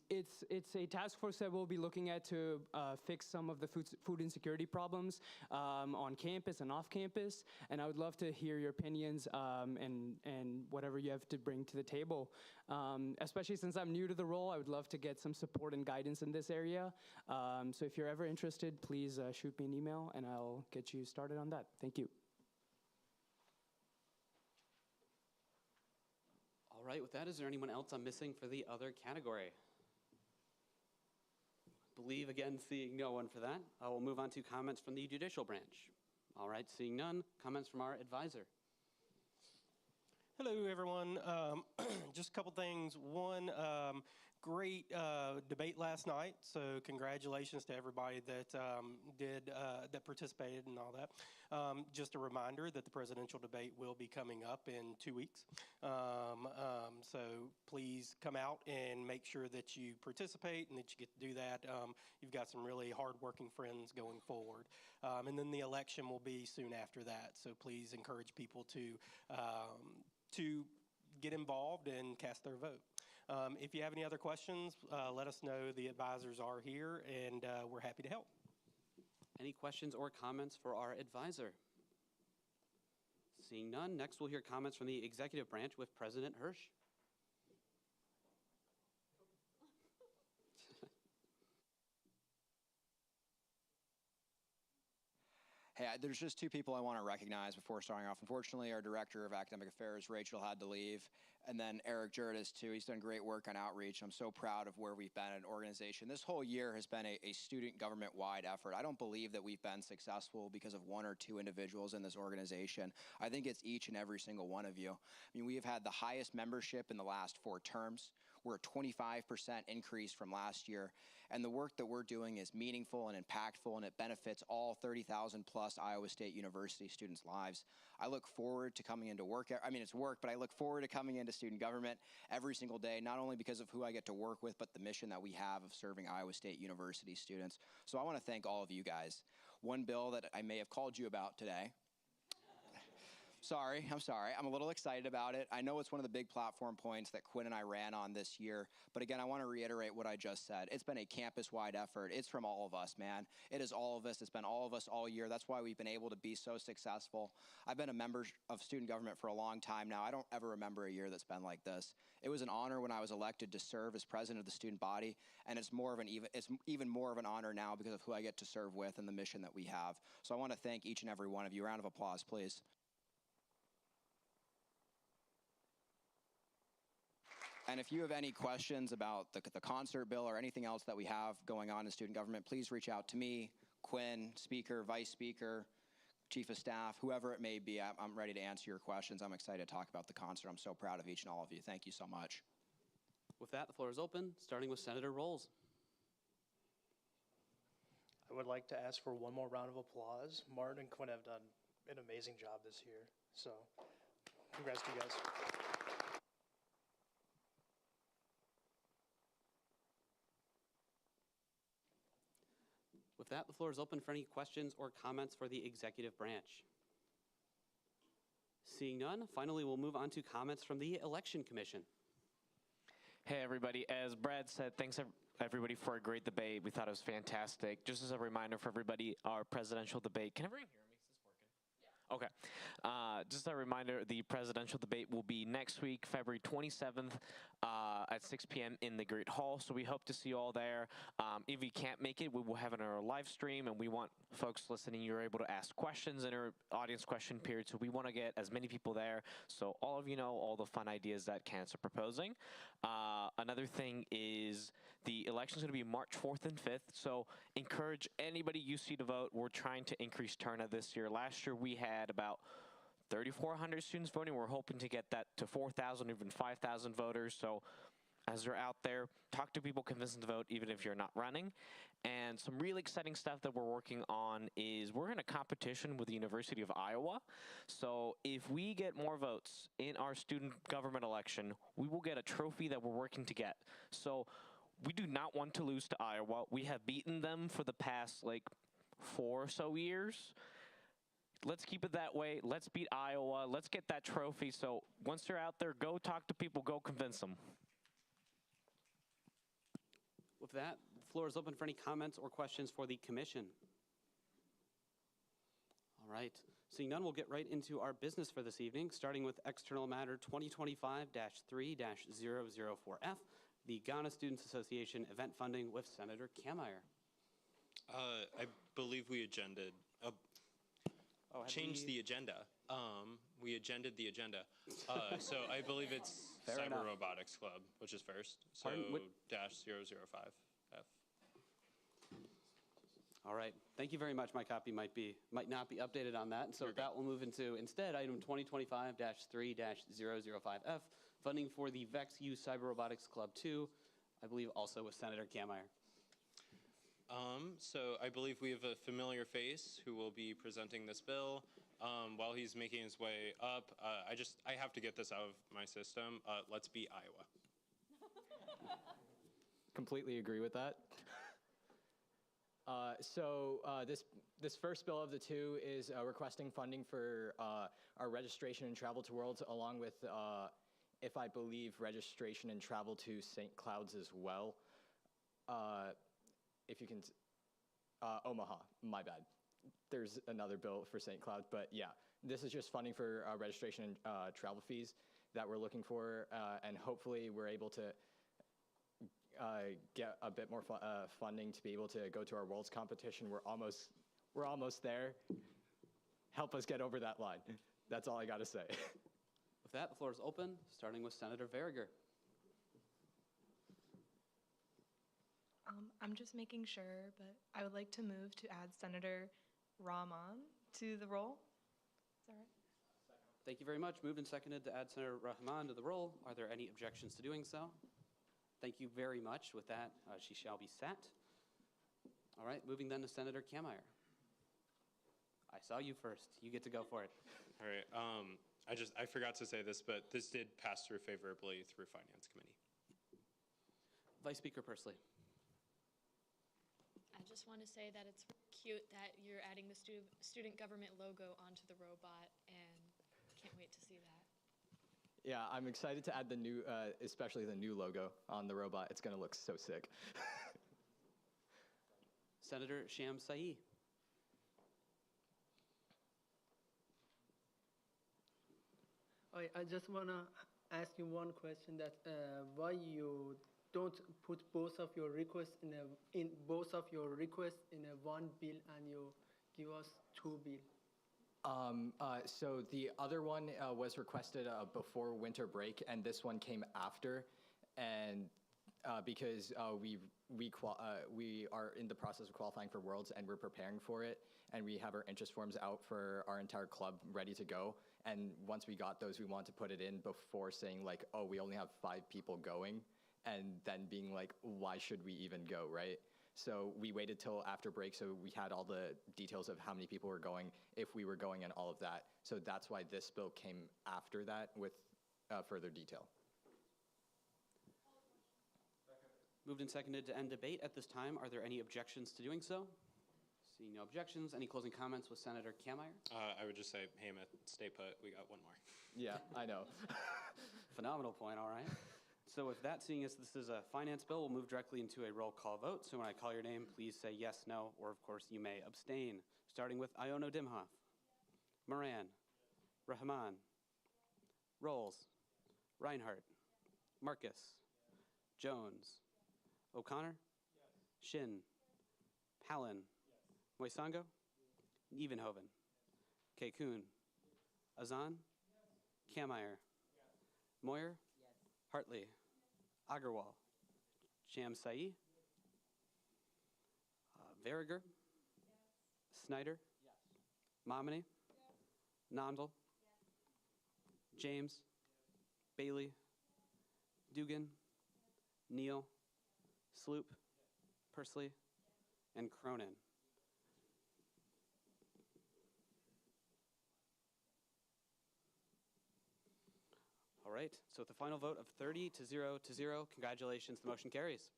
It's a task force that we'll be looking at to fix some of the food insecurity problems on campus and off campus. And I would love to hear your opinions and whatever you have to bring to the table. Especially since I'm new to the role, I would love to get some support and guidance in this area. So if you're ever interested, please shoot me an email and I'll get you started on that. Thank you. All right, with that, is there anyone else I'm missing for the other category? I believe, again, seeing no one for that, I will move on to comments from the judicial branch. All right, seeing none, comments from our advisor. Hello, everyone. Just a couple things. One, great debate last night, so congratulations to everybody that that participated and all that. Just a reminder that the presidential debate will be coming up in 2 weeks. So please come out and make sure that you participate and that you get to do that. You've got some really hardworking friends going forward. And then the election will be soon after that, so please encourage people to get involved and cast their vote. If you have any other questions, let us know. The advisors are here, and we're happy to help. Any questions or comments for our advisor? Seeing none, next we'll hear comments from the executive branch with President Hirsch. Hey, there's just two people I want to recognize before starting off. Unfortunately, our Director of Academic Affairs, Rachel, had to leave. And then Eric Jurdis, too. He's done great work on outreach. I'm so proud of where we've been as an organization. This whole year has been a student government-wide effort. I don't believe that we've been successful because of one or two individuals in this organization. I think it's each and every single one of you. I mean, we have had the highest membership in the last 4 terms. We're a 25% increase from last year. And the work that we're doing is meaningful and impactful, and it benefits all 30,000 plus Iowa State University students' lives. I look forward to coming into work. I mean, it's work, but I look forward to coming into student government every single day, not only because of who I get to work with, but the mission that we have of serving Iowa State University students. So I want to thank all of you guys. One bill that I may have called you about today Sorry, I'm sorry. I'm a little excited about it. I know it's one of the big platform points that Quinn and I ran on this year. But again, I want to reiterate what I just said. It's been a campus-wide effort. It's from all of us, man. It is all of us. It's been all of us all year. That's why we've been able to be so successful. I've been a member of student government for a long time now. I don't ever remember a year that's been like this. It was an honor when I was elected to serve as president of the student body, and it's even more of an honor now because of who I get to serve with and the mission that we have. So I want to thank each and every one of you. Round of applause, please. And if you have any questions about the concert bill or anything else that we have going on in student government, please reach out to me, Quinn, speaker, vice speaker, chief of staff, whoever it may be. I'm ready to answer your questions. I'm excited to talk about the concert. I'm so proud of each and all of you. Thank you so much. With that, the floor is open, starting with Senator Rolls. I would like to ask for one more round of applause. Martin and Quinn have done an amazing job this year. So congrats to you guys. With that, the floor is open for any questions or comments for the executive branch. Seeing none, finally we'll move on to comments from the Election Commission. Hey everybody, as Brad said, thanks everybody for a great debate. We thought it was fantastic. Just as a reminder for everybody, our presidential debate, can everyone hear me? Is this working? Okay. Just a reminder, the presidential debate will be next week, February 27th at 6 p.m. in the Great Hall. So we hope to see you all there. If you can't make it, we will have it on our live stream, and we want folks listening, you're able to ask questions in our audience question period. So we want to get as many people there so all of you know all the fun ideas that candidates are proposing. Another thing is the election is going to be March 4th and 5th. So encourage anybody you see to vote. We're trying to increase turnout this year. Last year we had about 3,400 students voting. We're hoping to get that to 4,000, even 5,000 voters. So as you're out there, talk to people, convince them to vote, even if you're not running. And some really exciting stuff that we're working on is we're in a competition with the University of Iowa. So if we get more votes in our student government election, we will get a trophy that we're working to get. So we do not want to lose to Iowa. We have beaten them for the past, 4 or so years. Let's keep it that way. Let's beat Iowa. Let's get that trophy. So once you're out there, go talk to people, go convince them. With that, the floor is open for any comments or questions for the commission. All right. Seeing none, we'll get right into our business for this evening, starting with External Matter 2025-3-004F, the Ghana Students Association event funding with Senator Kameyer. I believe we agended. Changed the agenda. We agended the agenda. So I believe it's Cyber Robotics Club, which is first. So -005F. All right. Thank you very much. My copy might not be updated on that. And so that will move into instead item 2025-3-005F, funding for the VexU Cyber Robotics Club 2, I believe also with Senator Kameyer. So I believe we have a familiar face who will be presenting this bill. While he's making his way up, I have to get this out of my system. Let's beat Iowa. Completely agree with that. This first bill of the two is requesting funding for our registration and travel to Worlds, along with, if I believe, registration and travel to St. Cloud's as well. If you can, Omaha, my bad. There's another bill for St. Cloud, but yeah, this is just funding for registration and travel fees that we're looking for, and hopefully we're able to get a bit more funding to be able to go to our Worlds competition. We're almost there. Help us get over that line. That's all I got to say. With that, the floor is open, starting with Senator Verriger. I'm just making sure, but I would like to move to add Senator Rahman to the roll. Is that right? Thank you very much. Moved and seconded to add Senator Rahman to the roll. Are there any objections to doing so? Thank you very much. With that, she shall be sat. All right, moving then to Senator Kameyer. I saw you first. You get to go for it. All right. I forgot to say this, but this did pass through favorably through Finance Committee. Vice Speaker Pursley. I just want to say that it's cute that you're adding the student government logo onto the robot, and can't wait to see that. Yeah, I'm excited to add the new, especially the new logo on the robot. It's going to look so sick. Senator Sham Sahi. I just want to ask you one question that why you don't put both of your requests in a one bill and you give us two bill. So the other one was requested before winter break, and this one came after, and because we are in the process of qualifying for Worlds, and we're preparing for it, and we have our interest forms out for our entire club ready to go. And once we got those, we want to put it in before saying like, oh, we only have 5 people going, and then being like, why should we even go, right? So we waited till after break, so we had all the details of how many people were going, if we were going, and all of that. So that's why this bill came after that with further detail. Moved and seconded to end debate. At this time, are there any objections to doing so? Seeing no objections, any closing comments with Senator Kameyer? I would just say, Hamath, stay put. We got one more. Yeah, I know. Phenomenal point, all right. So with that, seeing as this is a finance bill, we'll move directly into a roll call vote. So when I call your name, please say yes, no, or of course you may abstain. Starting with Iono Dimhoff, Moran, Rahman, Rolls, Reinhardt, Marcus, Jones, O'Connor, Shin, Palin, Moisango, Evenhoven, Kekun, Azan, Kameyer, Moyer, Hartley, Agarwal, Sham Sahi, Verriger, Snyder, Momini, Nondal, James, Bailey, Dugan, Neal, Sloop, Persley, and Cronin. All right, so with a final vote of 30 to 0 to 0, congratulations, the motion carries.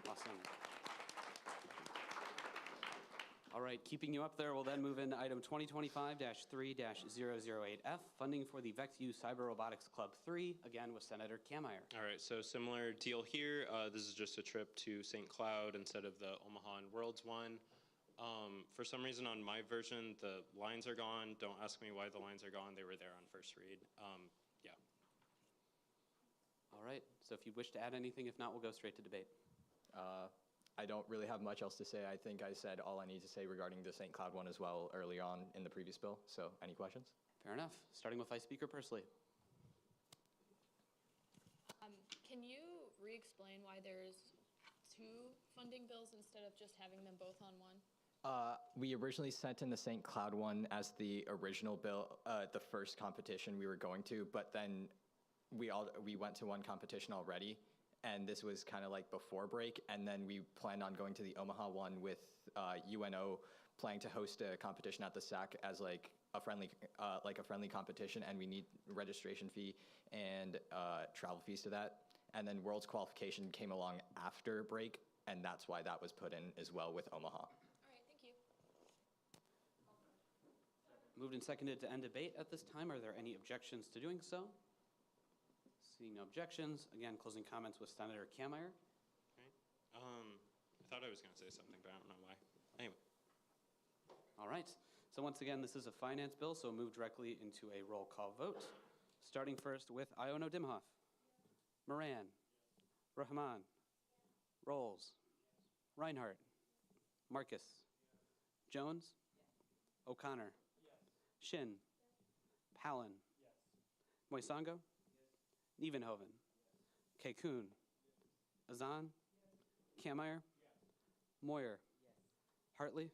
Awesome. All right, keeping you up there, we'll then move into item 2025-3-008F, funding for the VectU Cyber Robotics Club 3, again with Senator Kameyer. All right, so similar deal here. This is just a trip to St. Cloud instead of the Omaha and Worlds one. For some reason on my version, the lines are gone. Don't ask me why the lines are gone. They were there on first read. Yeah. All right, so if you wish to add anything, if not, we'll go straight to debate. I don't really have much else to say. I think I said all I need to say regarding the St. Cloud one as well early on in the previous bill. So any questions? Fair enough. Starting with Vice Speaker Persley. Can you re-explain why there's 2 funding bills instead of just having them both on one? We originally sent in the St. Cloud one as the original bill, the first competition we were going to, but then we went to one competition already, and this was kind of like before break, and then we planned on going to the Omaha one with UNO planning to host a competition at the SAC as like a friendly competition, and we need registration fee and travel fees to that. And then World's qualification came along after break, and that's why that was put in as well with Omaha. All right, thank you. Moved and seconded to end debate. At this time, are there any objections to doing so? Seeing no objections, again, closing comments with Senator Kameyer. Okay. I thought I was going to say something, but I don't know why. Anyway. All right. So once again, this is a finance bill, so move directly into a roll call vote. Starting first with Iono Dimhoff, Moran, Rahman, Rolls, Reinhardt, Marcus, Jones, O'Connor, Shin, Palin, Moisango, Evenhoven, Kekun, Azan, Kameyer, Moyer, Hartley,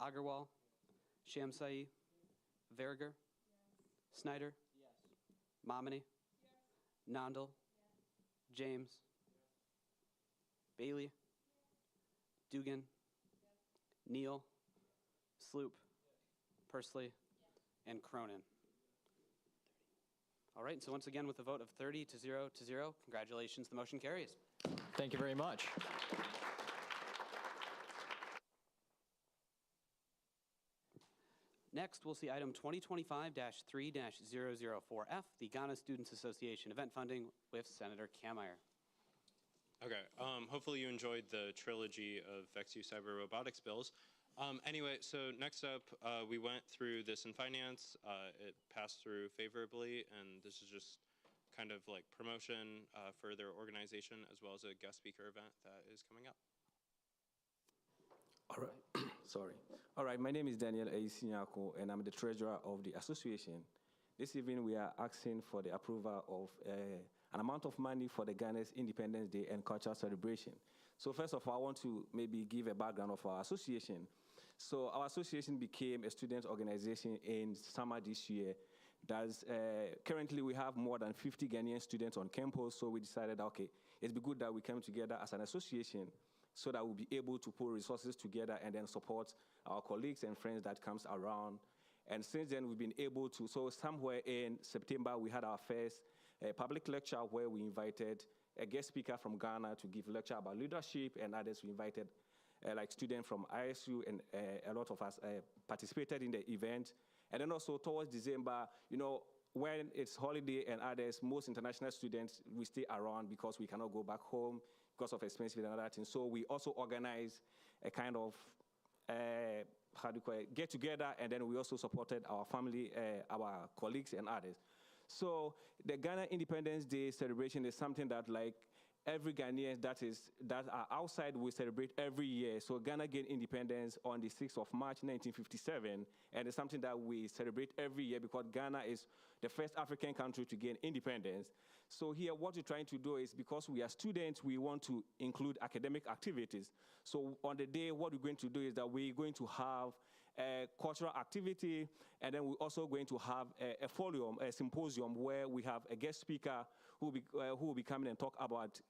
Agarwal, Shamsai, Verger, Snyder, Momini, Nondal, James, Bailey, Dugan, Neal, Sloop, Persley, and Cronin. All right, so once again, with a vote of 30 to 0 to 0, congratulations, the motion carries. Thank you very much. Next, we'll see item 2025-3-004F, the Ghana Students Association event funding with Senator Kameyer. Okay, hopefully you enjoyed the trilogy of VexU Cyber Robotics bills. Anyway, so next up, we went through this in finance. It passed through favorably, and this is just kind of like promotion for their organization, as well as a guest speaker event that is coming up. All right, sorry. All right, my name is Daniel Eisinyako, and I'm the treasurer of the association. This evening, we are asking for the approval of an amount of money for the Ghana's Independence Day and cultural celebration. So first of all, I want to maybe give a background of our association. So our association became a student organization in summer this year. Currently, we have more than 50 Ghanaian students on campus, so we decided, okay, it'd be good that we come together as an association so that we'll be able to put resources together and then support our colleagues and friends that comes around. And since then, we've been able to, so somewhere in September, we had our first public lecture where we invited a guest speaker from Ghana to give lecture about leadership, and others we invited like students from ISU, and a lot of us participated in the event. And then also towards December, you know, when it's holiday and others, most international students, we stay around because we cannot go back home because of expenses and other things. So we also organize a kind of, how do you call it, get together, and then we also supported our family, our colleagues and others. So the Ghana Independence Day celebration is something that like every Ghanaian that are outside will celebrate every year. So Ghana gained independence on the 6th of March, 1957, and it's something that we celebrate every year because Ghana is the first African country to gain independence. So here, what we're trying to do is, because we are students, we want to include academic activities. So on the day, what we're going to do is that we're going to have a cultural activity, and then we're also going to have a forum, a symposium, where we have a guest speaker who will be coming and talk about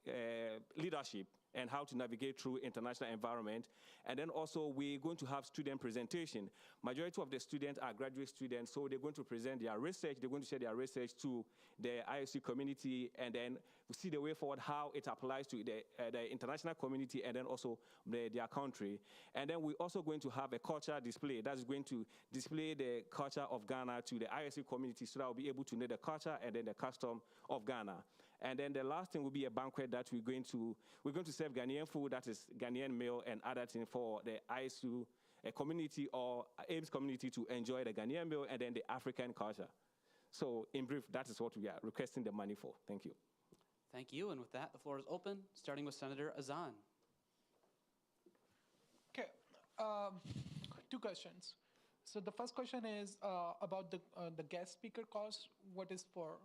leadership and how to navigate through international environment. And then also we're going to have student presentation. Majority of the students are graduate students, so they're going to present their research. They're going to share their research to the ISC community, and then we see the way forward how it applies to the international community and then also their country. And then we're also going to have a cultural display that is going to display the culture of Ghana to the ISC community, so that we'll be able to know the culture and then the custom of Ghana. And then the last thing will be a banquet that we're going to serve Ghanaian food, that is Ghanaian meal and other things for the ISU community or Ames community to enjoy the Ghanaian meal and then the African culture. So in brief, that is what we are requesting the money for. Thank you. Thank you, and with that, the floor is open, starting with Senator Azan. Okay, two questions. So the first question is about the guest speaker cost. What is for?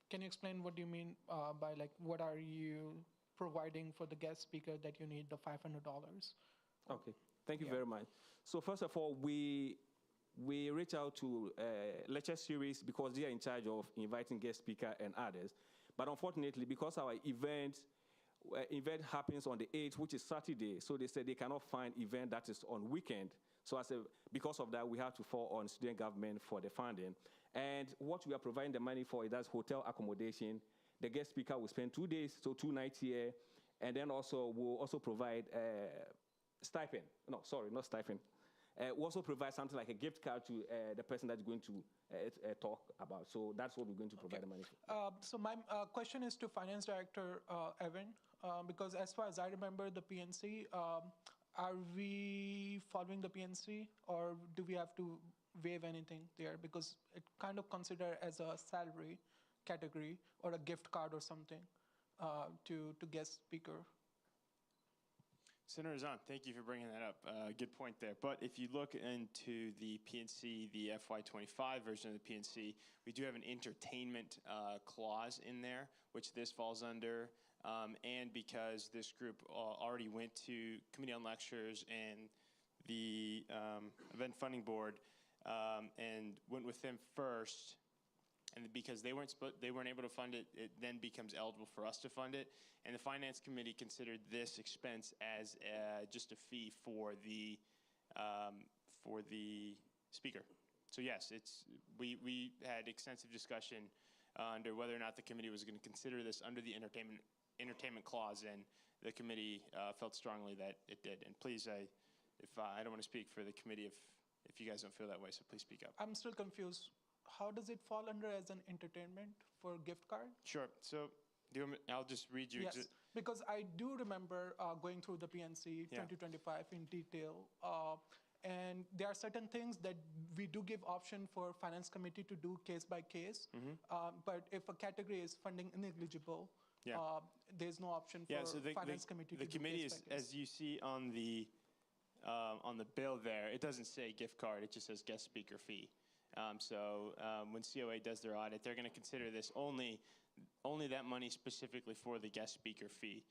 Can you explain what do you mean by like what are you providing for the guest speaker that you need the $500? Okay, thank you very much. So first of all, we reach out to lecture series because they are in charge of inviting guest speaker and others. But unfortunately, because our event happens on the 8th, which is Saturday, so they said they cannot find event that is on weekend. So because of that, we have to fall on student government for the funding. And what we are providing the money for is that's hotel accommodation. The guest speaker will spend 2 days, so 2 nights here. And then also we'll also provide stipend. No, sorry, not stipend. We'll also provide something like a gift card to the person that's going to talk about. So that's what we're going to provide the money for. So my question is to Finance Director Evan, because as far as I remember the PNC, are we following the PNC or do we have to waive anything there? Because it kind of considered as a salary category or a gift card or something to guest speaker. Senator Zahn, thank you for bringing that up. Good point there. But if you look into the PNC, the FY25 version of the PNC, we do have an entertainment clause in there, which this falls under. And because this group already went to Committee on Lectures and the Event Funding Board and went with them first, and because they weren't able to fund it, it then becomes eligible for us to fund it. And the Finance Committee considered this expense as just a fee for the speaker. So yes, we had extensive discussion under whether or not the committee was going to consider this under the entertainment clause, and the committee felt strongly that it did. And please, I don't want to speak for the committee if you guys don't feel that way, so please speak up. I'm still confused. How does it fall under as an entertainment for gift card? Sure. So I'll just read you. Yes, because I do remember going through the PNC Yeah. 2025 in detail. And there are certain things that we do give option for finance committee to do case by case. But if a category is funding ineligible, Yeah. there's no option for so finance committee to the do committee case is, by case. as you see on the bill there, it doesn't say gift card, it just says guest speaker fee. When COA does their audit, they're going to consider this only that money specifically for the guest speaker fee.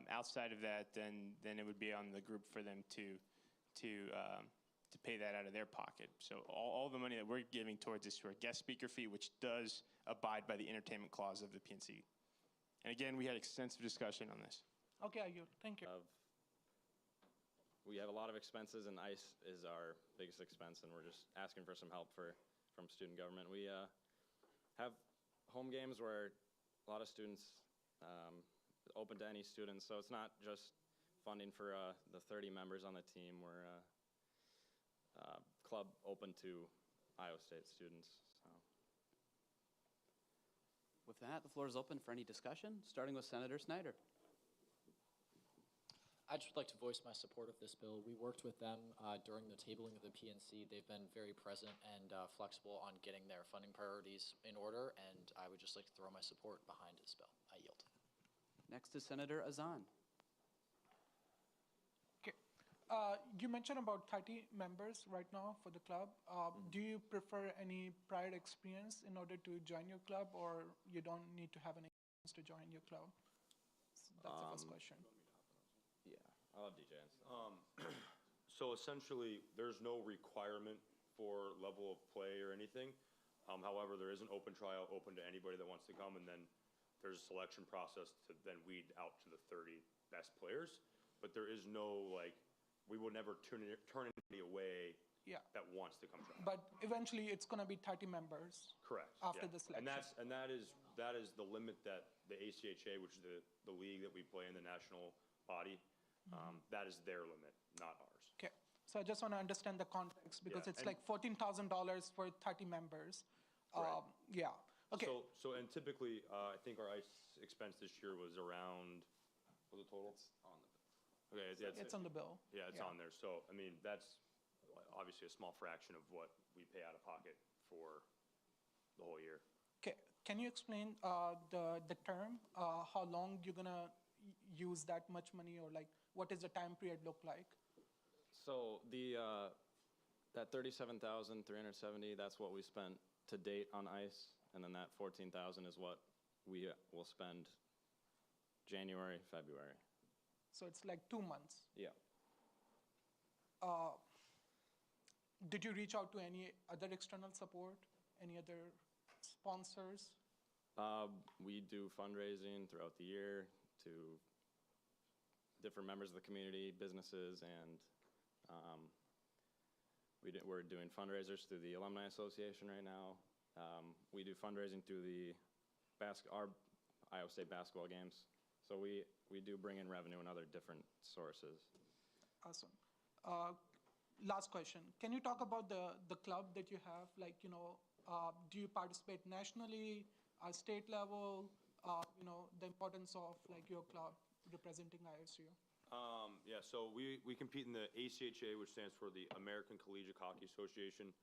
Outside of that, then it would be on the group for them to pay that out of their pocket. So all the money that we're giving towards this for a guest speaker fee, which does abide by the entertainment clause of the PNC. And again, we had extensive discussion on this. Okay, I yield. Thank you. We have a lot of expenses, and ICE is our biggest expense, and we're just asking for some help from student government. We have home games where a lot of students, open to any students, so it's not just funding for the 30 members on the team. We're club open to Iowa State students. So. With that, the floor is open for any discussion, starting with Senator Snyder. I'd just like to voice my support of this bill. We worked with them during the tabling of the PNC. They've been very present and flexible on getting their funding priorities in order, and I would just like to throw my support behind this bill. I yield. Next is Senator Azan. Okay. You mentioned about 30 members right now for the club. Do you prefer any prior experience in order to join your club, or you don't need to have any experience to join your club? So that's the first question. Yeah, I'll have DJ answer. So essentially, there's no requirement for level of play or anything. However, there is an open trial open to anybody that wants to come, and then there's a selection process to then weed out to the 30 best players. But there is no, we will never turn anybody away that wants to come try. But eventually, it's going to be 30 members. Correct. After yeah. the selection. And that is the limit that the ACHA, which is the league that we play in, the national body, that is their limit, not ours. Okay. So I just want to understand the context, because it's like $14,000 for 30 members. Right. Yeah. Okay. So and typically, I think our ICE expense this year was around, what was the total? It's on the bill. Okay, It's on the bill. Yeah, it's on there. So, I mean, that's obviously a small fraction of what we pay out of pocket for the whole year. Okay. Can you explain the term? How long you're going to use that much money, or what does the time period look like? So that 37,370, that's what we spent to date on ICE, and then that 14,000 is what we will spend January, February. So it's like 2 months. Yeah. Did you reach out to any other external support, any other sponsors? We do fundraising throughout the year to different members of the community, businesses, and we're doing fundraisers through the Alumni Association right now. We do fundraising through our Iowa State basketball games. So we do bring in revenue in other different sources. Awesome. Last question. Can you talk about the club that you have? Do you participate nationally, state level? The importance of your club representing ISU. Yeah, so we compete in the ACHA, which stands for the American Collegiate Hockey Association.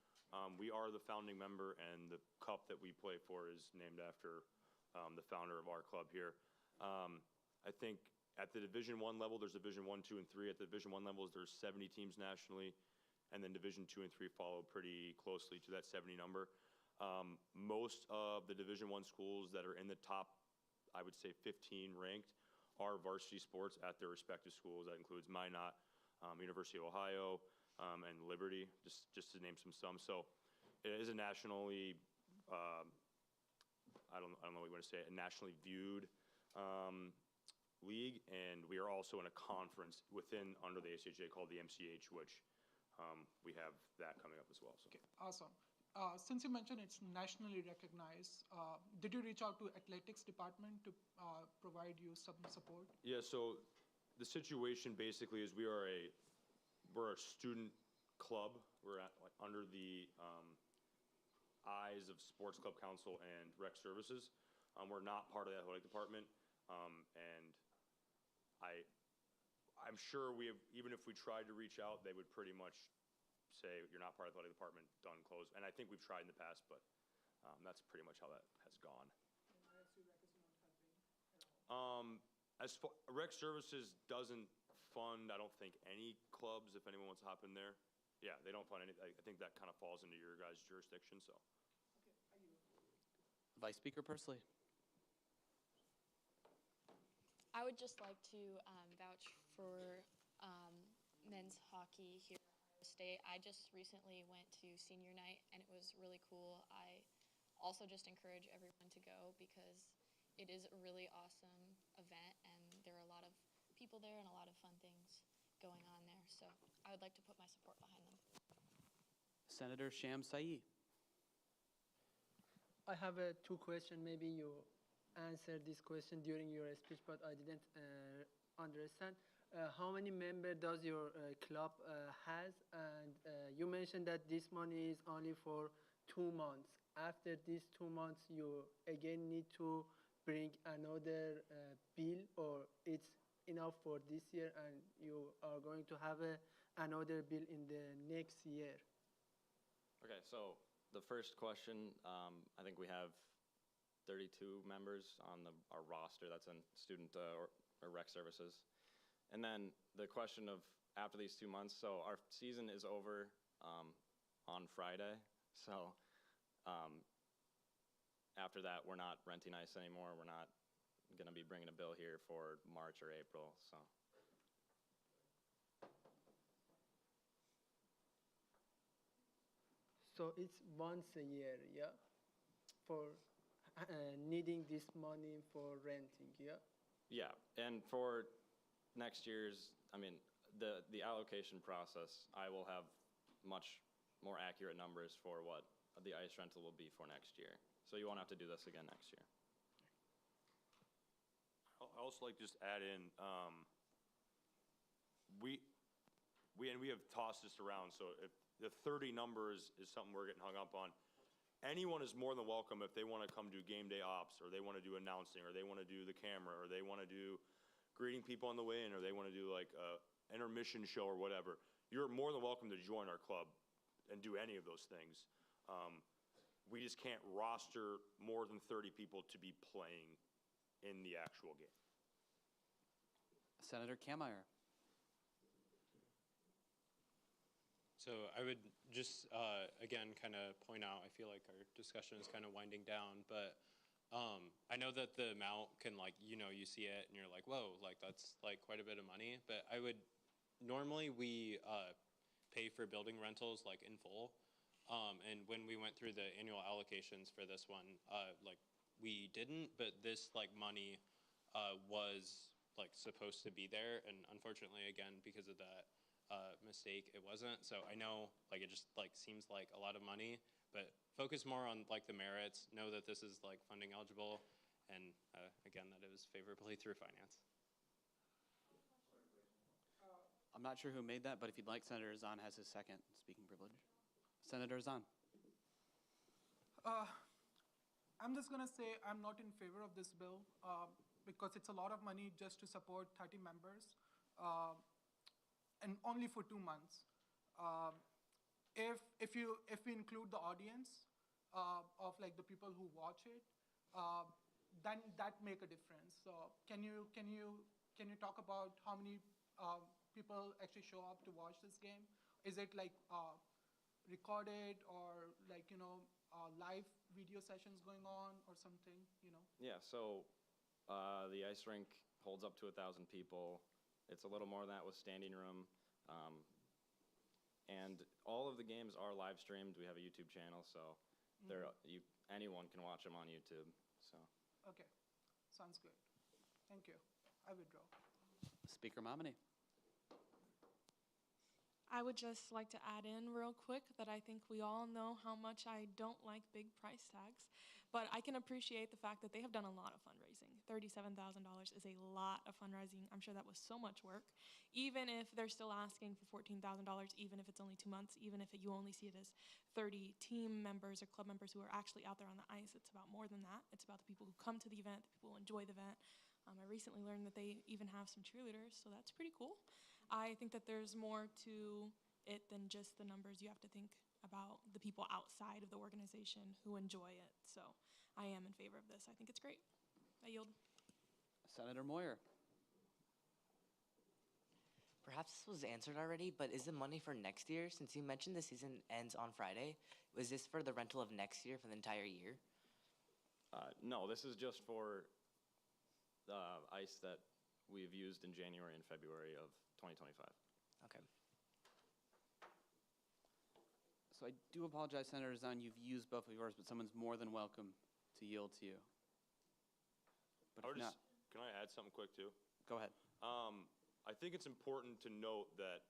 We are the founding member, and the cup that we play for is named after the founder of our club here. I think at the Division I level, there's Division I, II, and III. At the Division I levels, there's 70 teams nationally, and then Division II and III follow pretty closely to that 70 number. Most of the Division I schools that are in the top, I would say 15 ranked, are varsity sports at their respective schools. That includes Minot, University of Ohio, and Liberty, just to name some. So it is a nationally, I don't know what you want to say, a nationally viewed league, and we are also in a conference under the ACHA called the MCH, which we have that coming up as well. So. Okay, awesome. Since you mentioned it's nationally recognized, did you reach out to athletics department to provide you some support? Yeah, so the situation basically is we're a student club. We're under the eyes of Sports Club Council and Rec Services. We're not part of the athletic department, and I'm sure even if we tried to reach out, they would pretty much say you're not part of the athletic department, done, closed. And I think we've tried in the past, but that's pretty much how that has gone. Rec Services doesn't fund, I don't think, any clubs. If anyone wants to hop in there, yeah, they don't fund any. I think that kind of falls into your guys' jurisdiction. So, Vice Speaker Pursley. I would just like to vouch for men's hockey here at Ohio State. I just recently went to senior night, and it was really cool. I also just encourage everyone to go because it is a really awesome event, and there are a lot of people there and a lot of fun things going on there. So I would like to put my support behind them. Senator Sham Saeed. I have two questions. Maybe you answered this question during your speech, but I didn't understand. How many members does your club has? And you mentioned that this money is only for 2 months. After these 2 months, you again need to bring another bill, or it's enough for this year and you are going to have another bill in the next year? Okay, so the first question, I think we have 32 members on our roster that's in student or rec services. And then the question of after these 2 months, so our season is over on Friday. So after that, we're not renting ice anymore. We're not going to be bringing a bill here for March or April. So it's once a year, yeah? For needing this money for renting, yeah? Yeah, and for next year's, I mean, the allocation process, I will have much more accurate numbers for what the ice rental will be for next year. So you won't have to do this again next year. I also like to just add in, we have tossed this around. So if the 30 numbers is something we're getting hung up on, anyone is more than welcome if they want to come do game day ops, or they want to do announcing, or they want to do the camera, or they want to do greeting people on the way in, or they want to do like a intermission show or whatever. You're more than welcome to join our club and do any of those things. We just can't roster more than 30 people to be playing in the actual game. Senator Kameyer. So I would just, again, kind of point out, I feel like our discussion is kind of winding down, but I know that the amount can, like, you see it and you're like, whoa, like that's like quite a bit of money. But normally we pay for building rentals like in full. And when we went through the annual allocations for this one, like we didn't, but this like money was like supposed to be there. And unfortunately, again, because of that mistake, it wasn't. So I know like it just like seems like a lot of money, but focus more on like the merits, know that this is like funding eligible, and again, that it was favorably through finance. I'm not sure who made that, but if you'd like, Senator Zahn has his second speaking privilege. Senator Zahn. I'm just going to say I'm not in favor of this bill because it's a lot of money just to support 30 members and only for 2 months. If we include the audience of like the people who watch it, then that make a difference. So can you talk about how many people actually show up to watch this game? Is it like recorded or like live video sessions going on or something? Yeah. So the ice rink holds up to 1,000 people. It's a little more than that with standing room. And all of the games are live streamed. We have a YouTube channel, so anyone can watch them on YouTube. So. Okay, sounds good. Thank you. I withdraw. Speaker Momini. I would just like to add in real quick that I think we all know how much I don't like big price tags, but I can appreciate the fact that they have done a lot of fundraising. $37,000 is a lot of fundraising. I'm sure that was so much work. Even if they're still asking for $14,000, even if it's only 2 months, even if you only see it as 30 team members or club members who are actually out there on the ice, it's about more than that. It's about the people who come to the event, the people who enjoy the event. I recently learned that they even have some cheerleaders, so that's pretty cool. I think that there's more to it than just the numbers. You have to think about the people outside of the organization who enjoy it. So I am in favor of this. I think it's great. I yield. Senator Moyer. Perhaps this was answered already, but is the money for next year? Since you mentioned the season ends on Friday, was this for the rental of next year for the entire year? No, this is just for the ice that we've used in January and February of 2025. Okay. So I do apologize, Senator Zahn, you've used both of yours, but someone's more than welcome to yield to you. But if not, can I add something quick too? go ahead. I think it's important to note that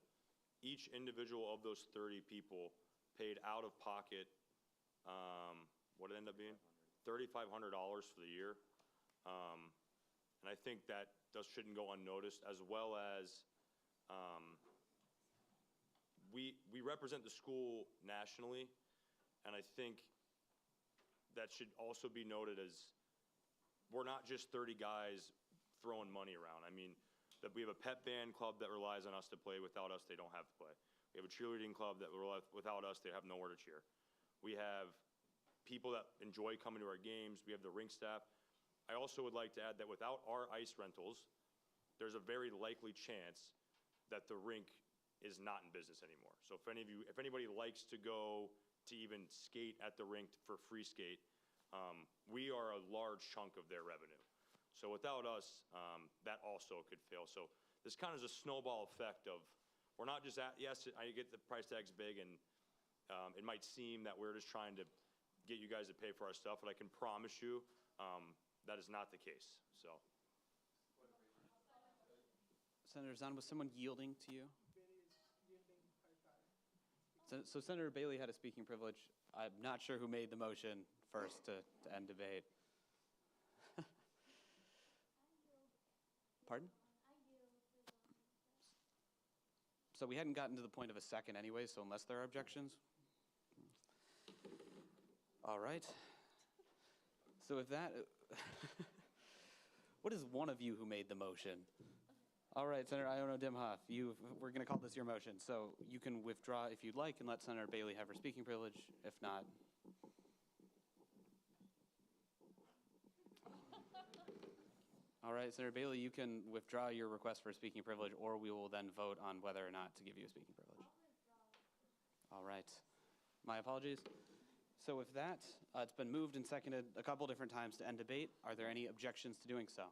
each individual of those 30 people paid out of pocket, what did it end up being? $3,500 for the year. And I think that shouldn't go unnoticed, as well as we represent the school nationally, and I think that should also be noted as we're not just 30 guys throwing money around. I mean, that we have a pep band club that relies on us to play. Without us, they don't have to play. We have a cheerleading club that without us, they have nowhere to cheer. We have people that enjoy coming to our games. We have the rink staff. I also would like to add that without our ice rentals, there's a very likely chance that the rink is not in business anymore. So if anybody likes to go to even skate at the rink for free skate, we are a large chunk of their revenue. So without us, that also could fail. So this kind of is a snowball effect of, we're not just yes, I get the price tag's big, and it might seem that we're just trying to get you guys to pay for our stuff, but I can promise you that is not the case. So, Senator Zahn, was someone yielding to you? So Senator Bailey had a speaking privilege. I'm not sure who made the motion first to end debate. Pardon? So we hadn't gotten to the point of a second anyway, so unless there are objections. All right. So if that, what is one of you who made the motion? All right, Senator Iono Dimhoff, we're going to call this your motion. So you can withdraw if you'd like and let Senator Bailey have her speaking privilege. If not, all right, Senator Bailey, you can withdraw your request for a speaking privilege, or we will then vote on whether or not to give you a speaking privilege. All right. My apologies. So with that, it's been moved and seconded a couple different times to end debate. Are there any objections to doing so?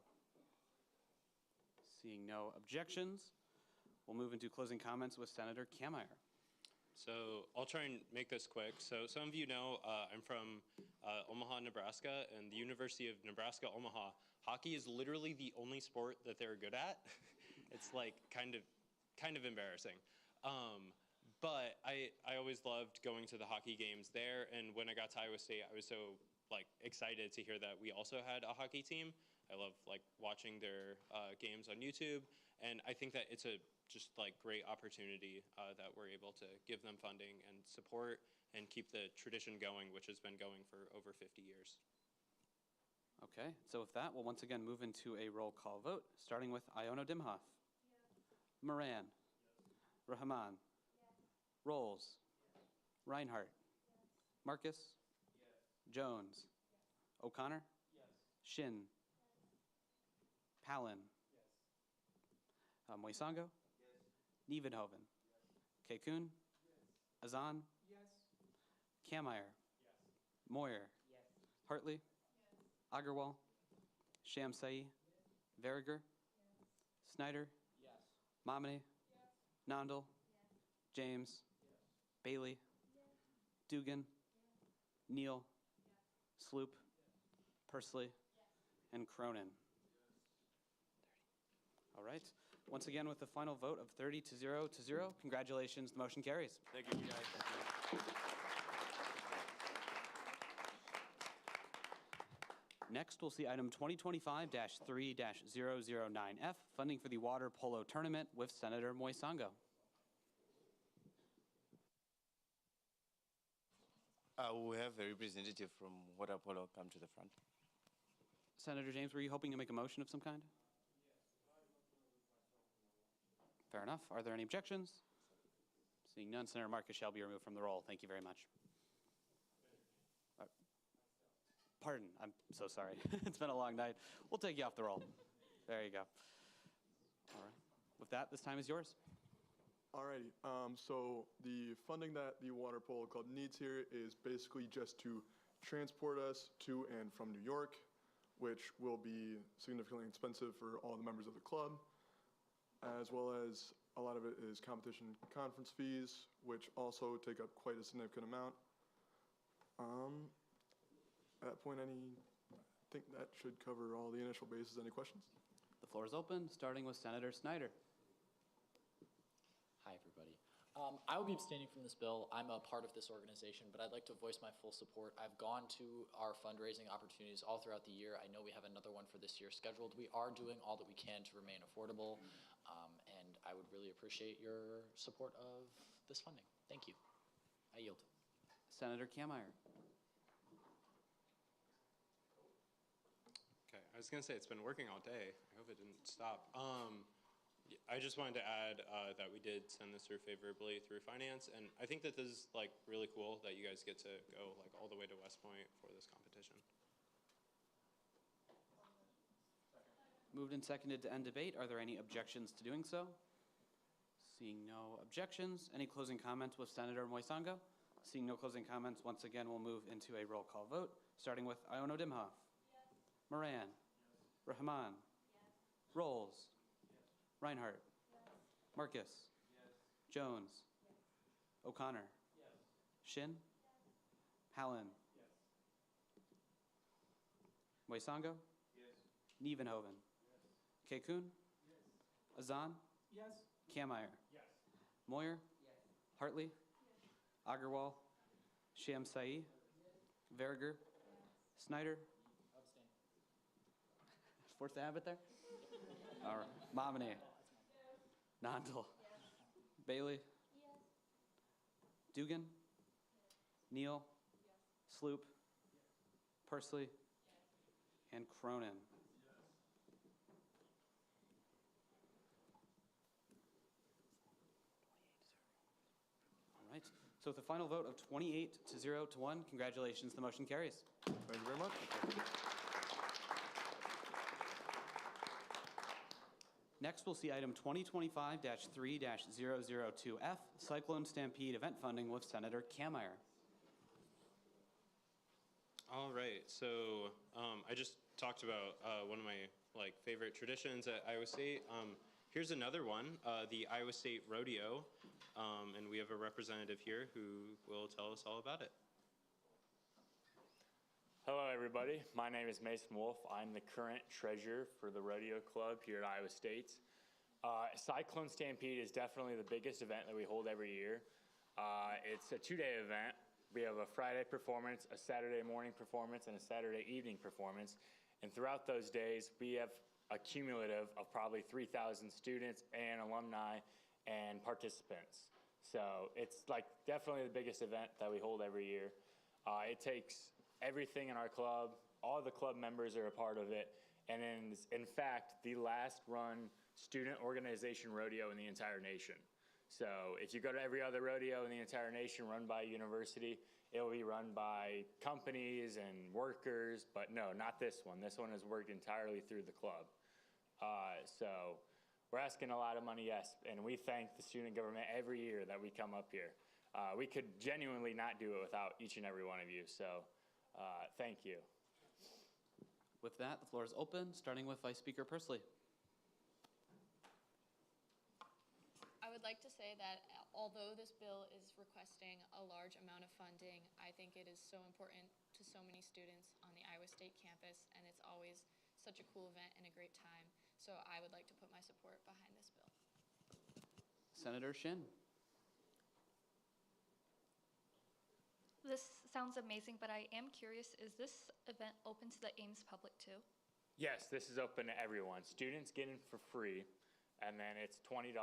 Seeing no objections, we'll move into closing comments with Senator Kameyer. So I'll try and make this quick. So some of you know I'm from Omaha, Nebraska, and the University of Nebraska-Omaha. Hockey is literally the only sport that they're good at. It's like kind of embarrassing. But I always loved going to the hockey games there, and when I got to Iowa State, I was so excited to hear that we also had a hockey team. I love watching their games on YouTube, and I think that it's a just great opportunity that we're able to give them funding and support and keep the tradition going, which has been going for over 50 years. Okay, so with that, we'll once again move into a roll call vote, starting with Iono Dimhoff. Yes. Moran. Yes. Rahman. Yes. Rolls. Yes. Reinhardt. Yes. Marcus. Yes. Jones. Yes. O'Connor. Yes. Shin. Yes. Palin. Yes. Moisango. Yes. Nievenhoven. Yes. Kekun. Yes. Azan. Yes. Kameyer. Yes. Moyer. Yes. Hartley. Agarwal, Shamsai, Verriger, Snyder, Momini, Nondal, James, Bailey, Dugan, Neal, Sloop, Pursley, and Cronin. All right. Once again, with the final vote of 30 to 0 to 0, congratulations, the motion carries. Thank you, guys. Next, we'll see item 2025-3-009F, funding for the water polo tournament with Senator Moisango. We have a representative from water polo come to the front. Senator James, were you hoping to make a motion of some kind? Fair enough. Are there any objections? Seeing none, Senator Marcus shall be removed from the roll. Thank you very much. Pardon, I'm so sorry. It's been a long night. We'll take you off the roll. There you go. All right. With that, this time is yours. Alrighty, so the funding that the Water Polo Club needs here is basically just to transport us to and from New York, which will be significantly expensive for all the members of the club, as well as a lot of it is competition conference fees, which also take up quite a significant amount. At that point, I think that should cover all the initial bases. Any questions? The floor is open, starting with Senator Snyder. Hi, everybody. I will be abstaining from this bill. I'm a part of this organization, but I'd like to voice my full support. I've gone to our fundraising opportunities all throughout the year. I know we have another one for this year scheduled. We are doing all that we can to remain affordable, and I would really appreciate your support of this funding. Thank you. I yield. Senator Kameyer. Okay, I was gonna say it's been working all day. I hope it didn't stop. I just wanted to add that we did send this through favorably through finance, and I think that this is like really cool that you guys get to go like all the way to West Point for this competition. Moved and seconded to end debate. Are there any objections to doing so? Seeing no objections, any closing comments with Senator Moisango? Seeing no closing comments, once again, we'll move into a roll call vote, starting with Iono Dimhoff. Yes. Moran. Yes. Rahman. Yes. Rolls. Reinhardt. Yes. Marcus. Yes. Jones. Yes. O'Connor. Yes. Shin. Yes. Hallen. Yes. Moisango. Yes. Nievenhoven. Yes. Kekun. Yes. Azan. Yes. Kameyer. Yes. Moyer. Yes. Hartley. Yes. Agarwal. Shamsai. Yes. Verger. Yes. Snyder. Abstain. Forced to have it there? All right. Momini. Nondal. Yes. Bailey. Yes. Dugan. Yes. Neal. Yes. Sloop. Yes. Pursley. Yes. And Cronin. Yes. All right. So with a final vote of 28-0-1, congratulations, the motion carries. Thank you very much. Next, we'll see item 2025-3-002F, Cyclone Stampede event funding with Senator Kameyer. All right, so I just talked about one of my favorite traditions at Iowa State. Here's another one, the Iowa State Rodeo, and we have a representative here who will tell us all about it. Hello, everybody. My name is Mason Wolf. I'm the current treasurer for the Rodeo Club here at Iowa State. Cyclone Stampede is definitely the biggest event that we hold every year. It's a two-day event. We have a Friday performance, a Saturday morning performance, and a Saturday evening performance. And throughout those days, we have a cumulative of probably 3,000 students and alumni and participants. So it's definitely the biggest event that we hold every year. It takes everything in our club. All the club members are a part of it. And in fact, the last run student organization rodeo in the entire nation. So if you go to every other rodeo in the entire nation run by a university, it will be run by companies and workers, but no, not this one. This one is worked entirely through the club. So we're asking a lot of money, yes, and we thank the student government every year that we come up here. We could genuinely not do it without each and every one of you, so thank you. With that, the floor is open, starting with Vice Speaker Pursley. I would like to say that although this bill is requesting a large amount of funding, I think it is so important to so many students on the Iowa State campus, and it's always such a cool event and a great time. So I would like to put my support behind this bill. Senator Shin. This sounds amazing, but I am curious, is this event open to the Ames public too? Yes, this is open to everyone. Students get in for free, and then it's $20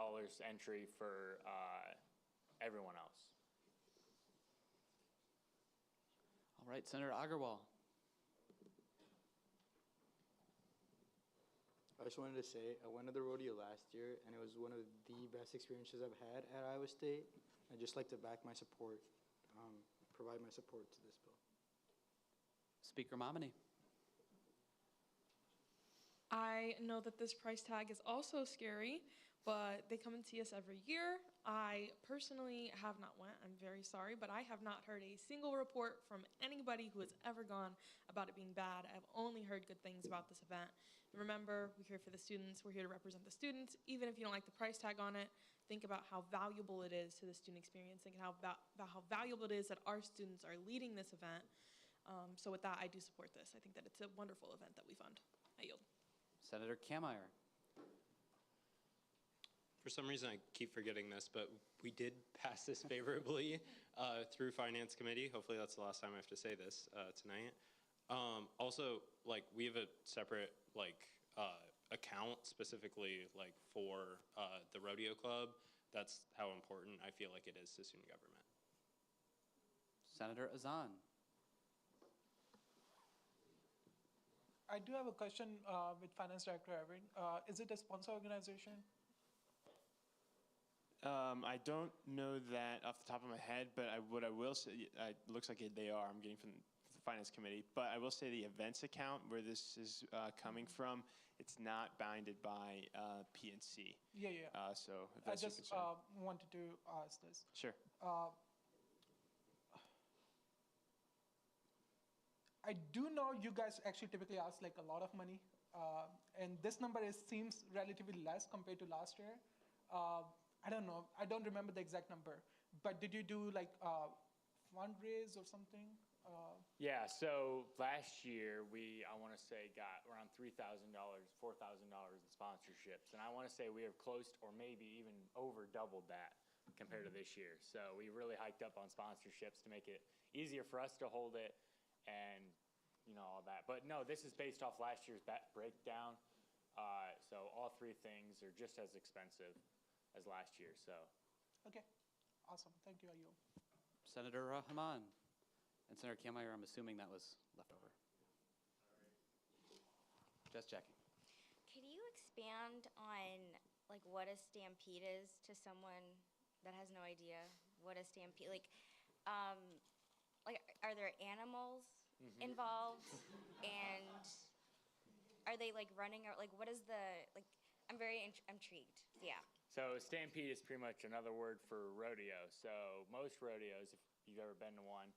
entry for everyone else. All right, Senator Agarwal. I just wanted to say, I went to the rodeo last year, and it was one of the best experiences I've had at Iowa State. I'd just like to back my support, provide my support to this bill. Speaker Momini. I know that this price tag is also scary, but they come and see us every year. I personally have not went, I'm very sorry, but I have not heard a single report from anybody who has ever gone about it being bad. I've only heard good things about this event. Remember, we're here for the students, we're here to represent the students. Even if you don't like the price tag on it, think about how valuable it is to the student experience. Think about how valuable it is that our students are leading this event. So with that, I do support this. I think that it's a wonderful event that we fund. I yield. Senator Kameyer. For some reason, I keep forgetting this, but we did pass this favorably through Finance Committee. Hopefully that's the last time I have to say this tonight. Also, like, we have a separate, like, account specifically, like, for the rodeo club. That's how important I feel like it is to student government. Senator Azan. I do have a question with Finance Director Evan. Is it a sponsor organization? I don't know that off the top of my head, but what I will say, it looks like they are. I'm getting from the Finance Committee. But I will say the events account where this is coming from, it's not bounded by PNC. Yeah, yeah. So if I that's your just concern. wanted to ask this. Sure. I do know you guys actually typically ask like a lot of money, and this number seems relatively less compared to last year. I don't know. I don't remember the exact number, but did you do like fundraise or something? Yeah, so last year I want to say, got around $3,000, $4,000 in sponsorships. And I want to say we have close or maybe even over doubled that compared to this year. So we really hiked up on sponsorships to make it easier for us to hold it and, you know, all that. But no, this is based off last year's breakdown. So all three things are just as expensive as last year, so. Okay, awesome. Thank you, Ayub. Senator Rahman. And Senator Kameyer, I'm assuming that was left over. Just checking. Could you expand on like what a stampede is to someone that has no idea what a stampede, like are there animals involved, and are they like running, or like what is the, like, I'm very intrigued. Yeah. So stampede is pretty much another word for rodeo. So most rodeos, if you've ever been to one,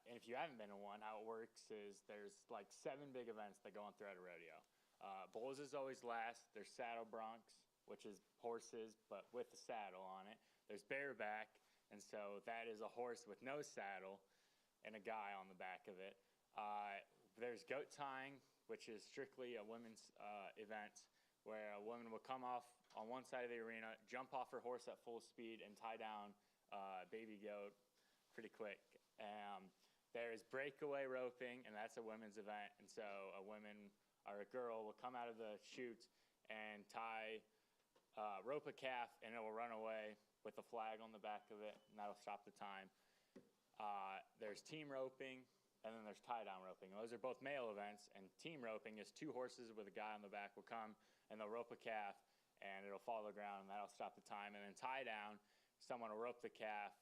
and if you haven't been to one, how it works is there's like 7 big events that go on throughout a rodeo. Bulls is always last. There's saddle broncs, which is horses, but with a saddle on it. There's bareback, and so that is a horse with no saddle and a guy on the back of it. There's goat tying, which is strictly a women's event, where a woman will come off on one side of the arena, jump off her horse at full speed, and tie down a baby goat pretty quick. There's breakaway roping, and that's a women's event. And so a woman or a girl will come out of the chute and rope a calf, and it will run away with a flag on the back of it, and that'll stop the time. There's team roping, and then there's tie-down roping. Those are both male events, and team roping is 2 horses with a guy on the back will come, and they'll rope a calf, and it'll fall to the ground, and that'll stop the time. And then tie-down, someone will rope the calf,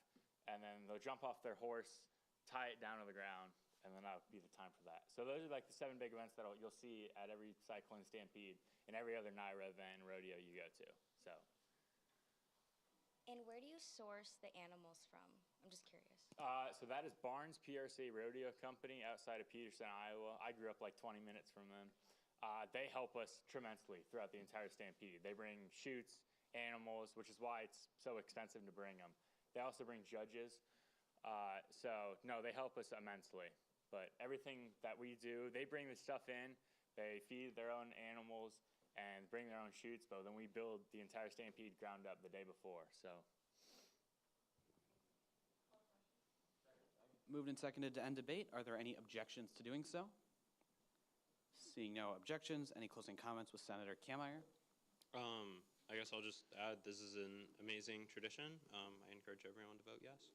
and then they'll jump off their horse, tie it down to the ground, and then that'll be the time for that. So those are like the 7 big events that you'll see at every cycling stampede and every other NYRA event and rodeo you go to. So. And where do you source the animals from? I'm just curious. So that is Barnes PRC Rodeo Company outside of Peterson, Iowa. I grew up like 20 minutes from them. They help us tremendously throughout the entire stampede. They bring chutes, animals, which is why it's so expensive to bring them. They also bring judges. So no, they help us immensely. But everything that we do, they bring the stuff in, they feed their own animals and bring their own chutes, but then we build the entire stampede ground up the day before. So. Moved and seconded to end debate. Are there any objections to doing so? Seeing no objections, any closing comments with Senator Kameyer? I guess I'll just add this is an amazing tradition. I encourage everyone to vote yes.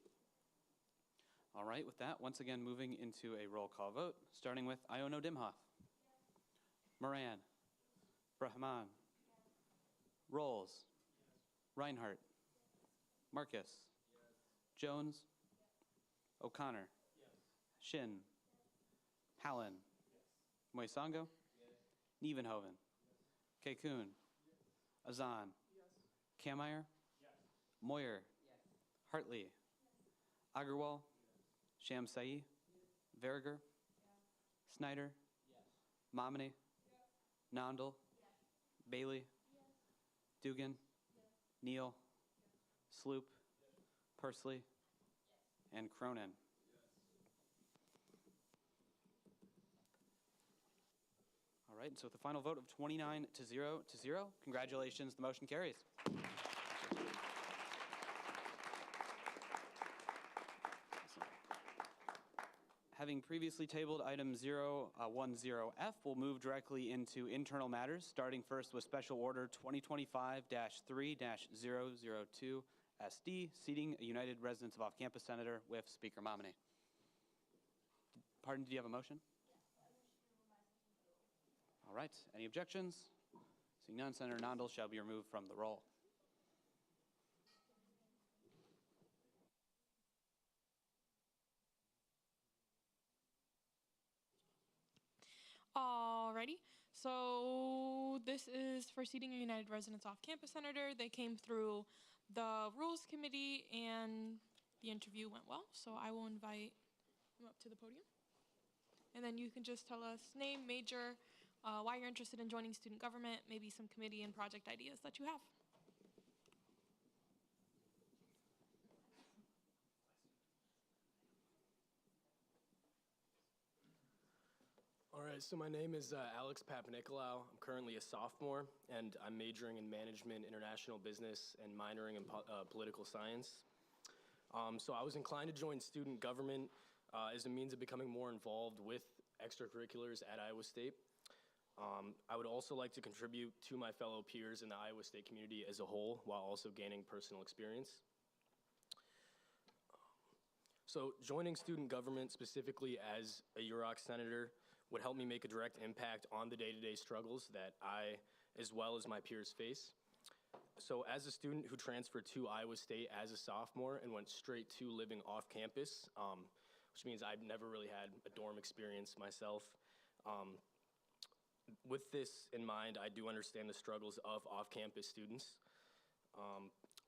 All right, with that, once again, moving into a roll call vote, starting with Iono Dimhoff. Moran. Brahman. Rolls. Reinhardt. Marcus. Jones. O'Connor. Shin. Hallen. Moisango. Nievenhoven. Kekun. Azan. Kameyer. Moyer. Hartley. Agarwal. Shamsai. Verger. Snyder. Momini. Nondal. Bailey. Dugan. Neal. Sloop. Pursley. And Cronin. All right, so with the final vote of 29 to 0, congratulations, the motion carries. Having previously tabled item 010F, we'll move directly into internal matters, starting first with Special Order 2025-3-002 SD, seating a United Residents of Off-Campus Senator with Speaker Momini. Pardon, do you have a motion? All right, any objections? Seeing none, Senator Nondal shall be removed from the roll. Alrighty, so this is for seating a United Residents Off-Campus Senator. They came through the Rules Committee and the interview went well, so I will invite him up to the podium. And then you can just tell us name, major, why you're interested in joining student government, maybe some committee and project ideas that you have. All right, so my name is Alex Papanikolaou. I'm currently a sophomore, and I'm majoring in management, international business, and minoring in political science. So I was inclined to join student government as a means of becoming more involved with extracurriculars at Iowa State. I would also like to contribute to my fellow peers in the Iowa State community as a whole, while also gaining personal experience. So joining student government, specifically as a UROC senator, would help me make a direct impact on the day-to-day struggles that I, as well as my peers, face. So as a student who transferred to Iowa State as a sophomore and went straight to living off campus, which means I've never really had a dorm experience myself, with this in mind, I do understand the struggles of off-campus students.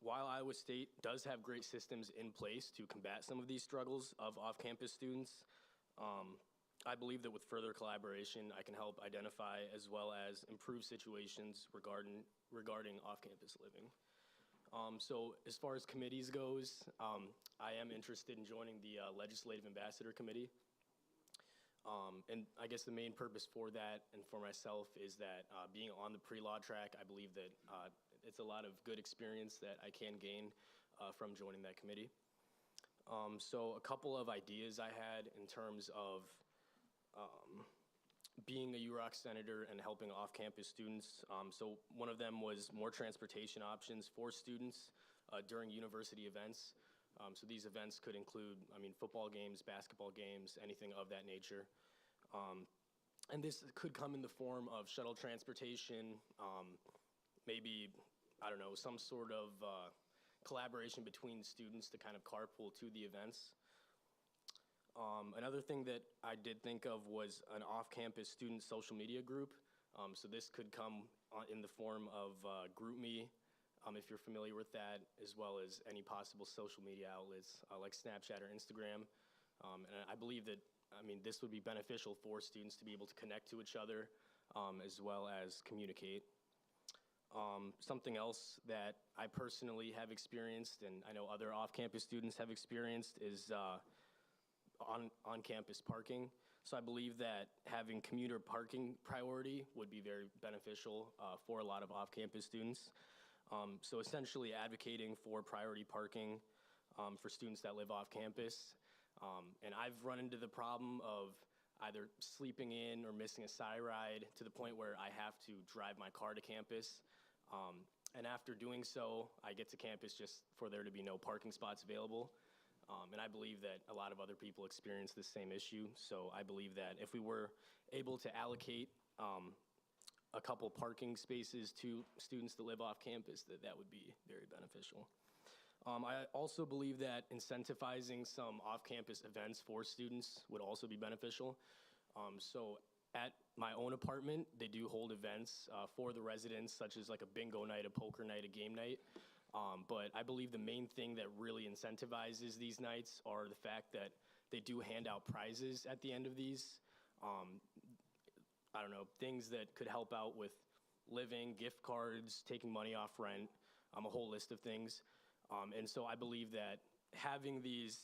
While Iowa State does have great systems in place to combat some of these struggles of off-campus students, I believe that with further collaboration, I can help identify as well as improve situations regarding off-campus living. So as far as committees goes, I am interested in joining the Legislative Ambassador Committee. And I guess the main purpose for that and for myself is that being on the pre-law track, I believe that it's a lot of good experience that I can gain from joining that committee. So a couple of ideas I had in terms of being a UROC senator and helping off-campus students. So one of them was more transportation options for students during university events. So these events could include, football games, basketball games, anything of that nature. And this could come in the form of shuttle transportation, maybe, I don't know, some sort of collaboration between students to kind of carpool to the events. Another thing that I did think of was an off-campus student social media group. So this could come in the form of GroupMe, if you're familiar with that, as well as any possible social media outlets like Snapchat or Instagram. And I believe that, this would be beneficial for students to be able to connect to each other as well as communicate. Something else that I personally have experienced, and I know other off-campus students have experienced, is on-campus parking. So I believe that having commuter parking priority would be very beneficial for a lot of off-campus students. So essentially advocating for priority parking for students that live off campus. And I've run into the problem of either sleeping in or missing a side ride to the point where I have to drive my car to campus. And after doing so, I get to campus just for there to be no parking spots available. And I believe that a lot of other people experience the same issue. So I believe that if we were able to allocate a couple parking spaces to students that live off campus, that would be very beneficial. I also believe that incentivizing some off-campus events for students would also be beneficial. So at my own apartment, they do hold events for the residents, such as like a bingo night, a poker night, a game night. But I believe the main thing that really incentivizes these nights are the fact that they do hand out prizes at the end of these. I don't know, things that could help out with living, gift cards, taking money off rent, a whole list of things. And so I believe that having these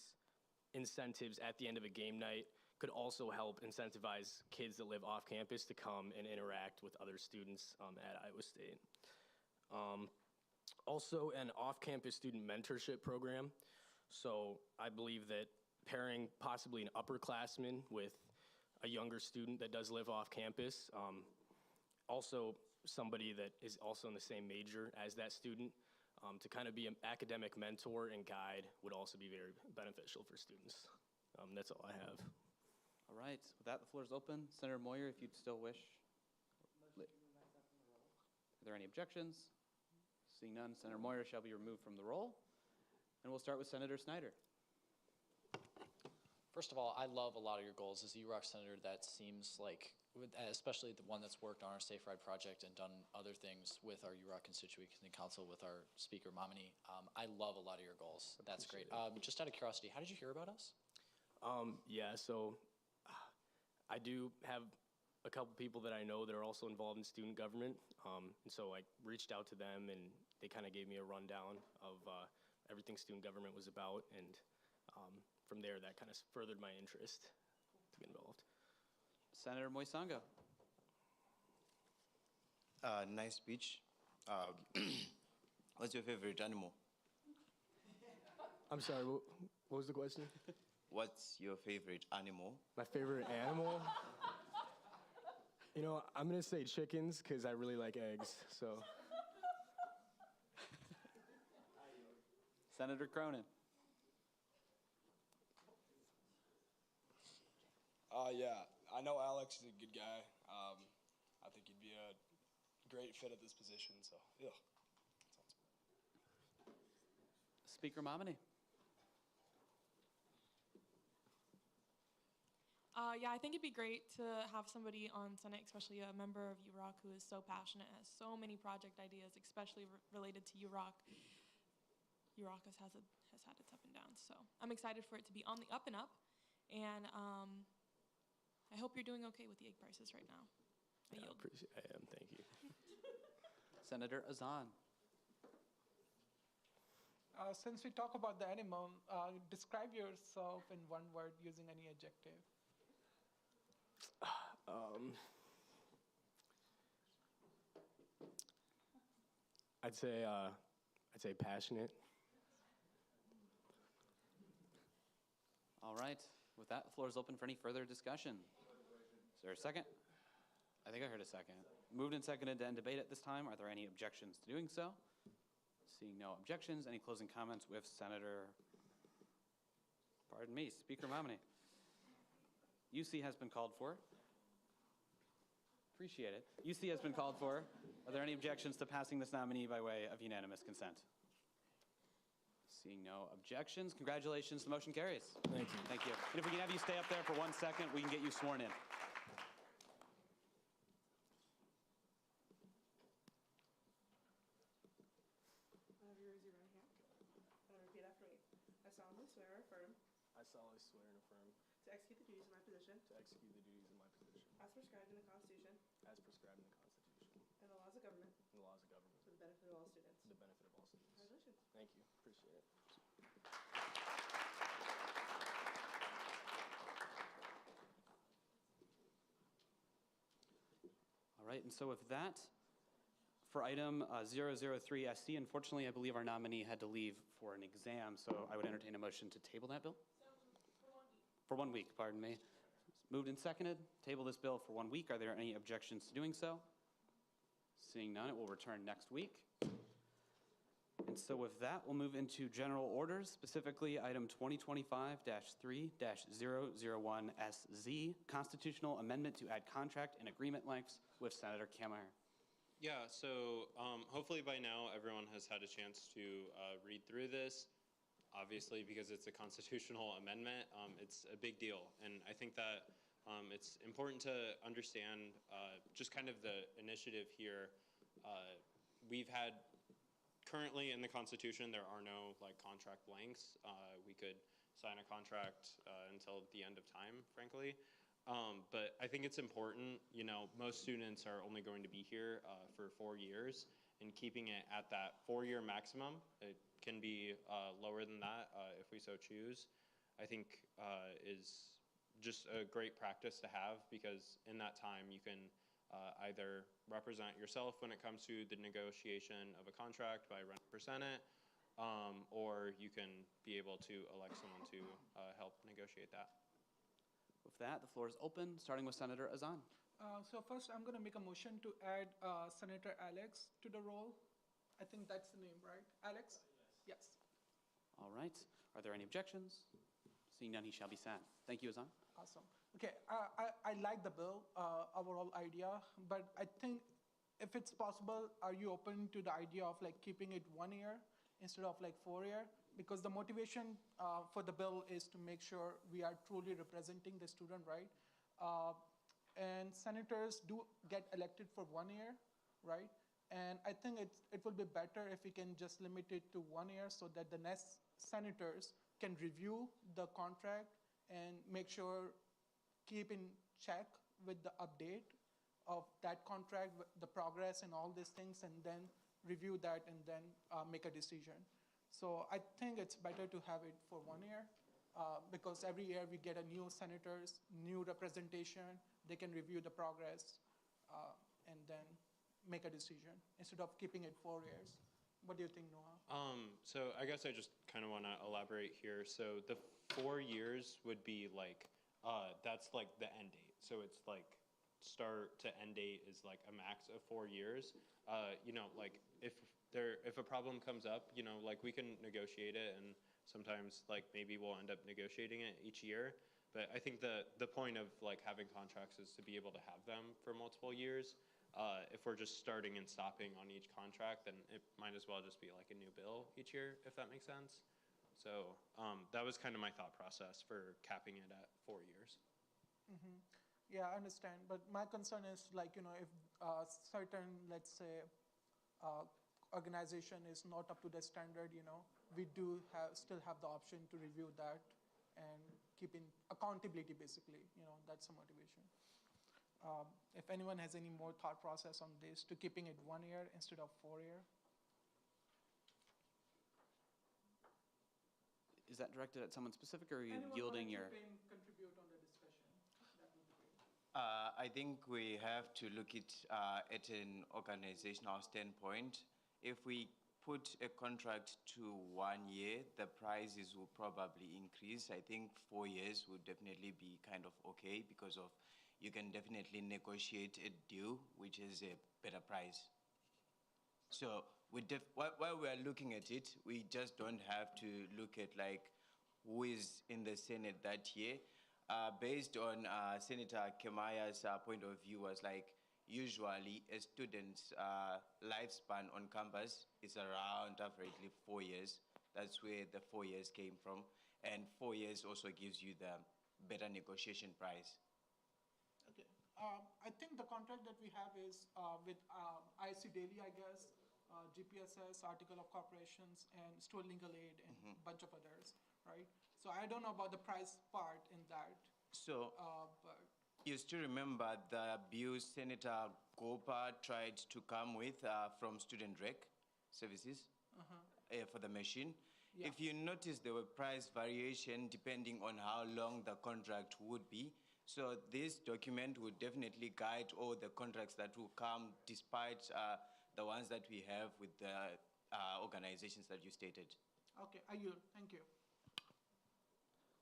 incentives at the end of a game night could also help incentivize kids that live off campus to come and interact with other students at Iowa State. Also an off-campus student mentorship program. So I believe that pairing possibly an upperclassman with a younger student that does live off campus, also somebody that is also in the same major as that student, to kind of be an academic mentor and guide would also be very beneficial for students. That's all I have. All right, with that, the floor is open. Senator Moyer, if you'd still wish. Are there any objections? Seeing none, Senator Moyer shall be removed from the roll. And we'll start with Senator Snyder. First of all, I love a lot of your goals. As a UROC senator, that seems like, especially the one that's worked on our Safe Ride project and done other things with our UROC constituent council with our speaker, Mamani. I love a lot of your goals. That's great. Just out of curiosity, how did you hear about us? Yeah, so I do have a couple people that I know that are also involved in student government. And so I reached out to them and they kind of gave me a rundown of everything student government was about. And from there, that kind of furthered my interest to get involved. Senator Moisango. Nice speech. What's your favorite animal? I'm sorry, what was the question? What's your favorite animal? My favorite animal? You know, I'm gonna say chickens because I really like eggs, so. Senator Cronin. Yeah, I know Alex is a good guy. I think he'd be a great fit at this position, so, yeah. Speaker Mamani. Yeah, I think it'd be great to have somebody on Senate, especially a member of UROC who is so passionate, has so many project ideas, especially related to UROC. UROC has had its up and downs, so I'm excited for it to be on the up and up, and I hope you're doing okay with the egg prices right now. I am, thank you. Senator Azan. Since we talk about the animal, describe yourself in one word using any adjective. I'd say passionate. All right. With that, the floor is open for any further discussion. Is there a second? I think I heard a second. Moved and seconded to end debate at this time. Are there any objections to doing so? Seeing no objections, any closing comments with Senator, pardon me, Speaker Mamani. UC has been called for. Appreciate it. UC has been called for. Are there any objections to passing this nominee by way of unanimous consent? Seeing no objections, congratulations, the motion carries. Thank you. Thank you. And if we can have you stay up there for 1 second, we can get you sworn in. Raise your right hand and repeat after me. I solemnly swear or affirm I solemnly swear and affirm to execute the duties of my position to execute the duties of my position as prescribed in the Constitution as prescribed in the Constitution and the laws of government and the laws of government for the benefit of all students. for the benefit of all students. Congratulations. Thank you. Appreciate it. All right, and so with that, for item 003SC, unfortunately, I believe our nominee had to leave for an exam, so I would entertain a motion to table that bill. for 1 week, pardon me. Moved and seconded, table this bill for 1 week. Are there any objections to doing so? Seeing none, it will return next week. And so with that, we'll move into general orders, specifically item 2025-3-001SZ, constitutional amendment to add contract and agreement lengths with Senator Kammerer. Yeah, so hopefully by now everyone has had a chance to read through this. Obviously, because it's a constitutional amendment, it's a big deal. And I think that it's important to understand just kind of the initiative here. We've had, currently in the Constitution, there are no like contract lengths. We could sign a contract until the end of time, frankly. But I think it's important, you know, most students are only going to be here for 4 years, and keeping it at that 4-year maximum, it can be lower than that if we so choose, I think is just a great practice to have, because in that time you can either represent yourself when it comes to the negotiation of a contract by running for Senate, or you can be able to elect someone to help negotiate that. With that, the floor is open, starting with Senator Azan. So first, I'm going to make a motion to add Senator Alex to the role. I think that's the name, right? Alex? Yes. All right. Are there any objections? Seeing none, he shall be sat. Thank you, Azan. Awesome. Okay, I like the bill, overall idea, but I think if it's possible, are you open to the idea of like keeping it 1 year instead of like 4 year? Because the motivation for the bill is to make sure we are truly representing the student, right? And senators do get elected for 1 year, right? And I think it will be better if we can just limit it to 1 year so that the next senators can review the contract and make sure, keep in check with the update of that contract, the progress and all these things, and then review that and then make a decision. So I think it's better to have it for 1 year because every year we get a new senators, new representation, they can review the progress and then make a decision instead of keeping it 4 years. What do you think, Noah? So I guess I just kind of want to elaborate here. So the 4 years would be like, that's like the end date. So it's like start to end date is like a max of 4 years. You know, like if a problem comes up, you know, like we can negotiate it, and sometimes like maybe we'll end up negotiating it each year. But I think the point of like having contracts is to be able to have them for multiple years. If we're just starting and stopping on each contract, then it might as well just be like a new bill each year, if that makes sense. So that was kind of my thought process for capping it at 4 years. Mm-hmm. Yeah, I understand. But my concern is like, you know, if certain, let's say, organization is not up to the standard, you know, we do still have the option to review that and keeping accountability, basically, you know, that's the motivation. If anyone has any more thought process on this, to keeping it 1 year instead of 4 year. Is that directed at someone specific, or are you Anyone yielding want your? to contribute on the discussion? That would be great. I think we have to look at an organizational standpoint. If we put a contract to 1 year, the prices will probably increase. I think 4 years would definitely be kind of okay because of you can definitely negotiate a deal which is a better price. So while we are looking at it, we just don't have to look at like who is in the Senate that year. Based on Senator Kemaya's point of view, was like usually a student's lifespan on campus is around averagely 4 years. That's where the 4 years came from. And 4 years also gives you the better negotiation price. Okay. I think the contract that we have is with IC Daily, I guess, GPSS, Article of Corporations, and Student Legal Aid, and a bunch of others, right? So I don't know about the price part in that. So but you still remember the bill Senator Gopa tried to come with from Student Rec Services for the machine? Yeah. If you notice, there were price variation depending on how long the contract would be. So this document would definitely guide all the contracts that will come despite the ones that we have with the organizations that you stated. Okay, I yield. Thank you.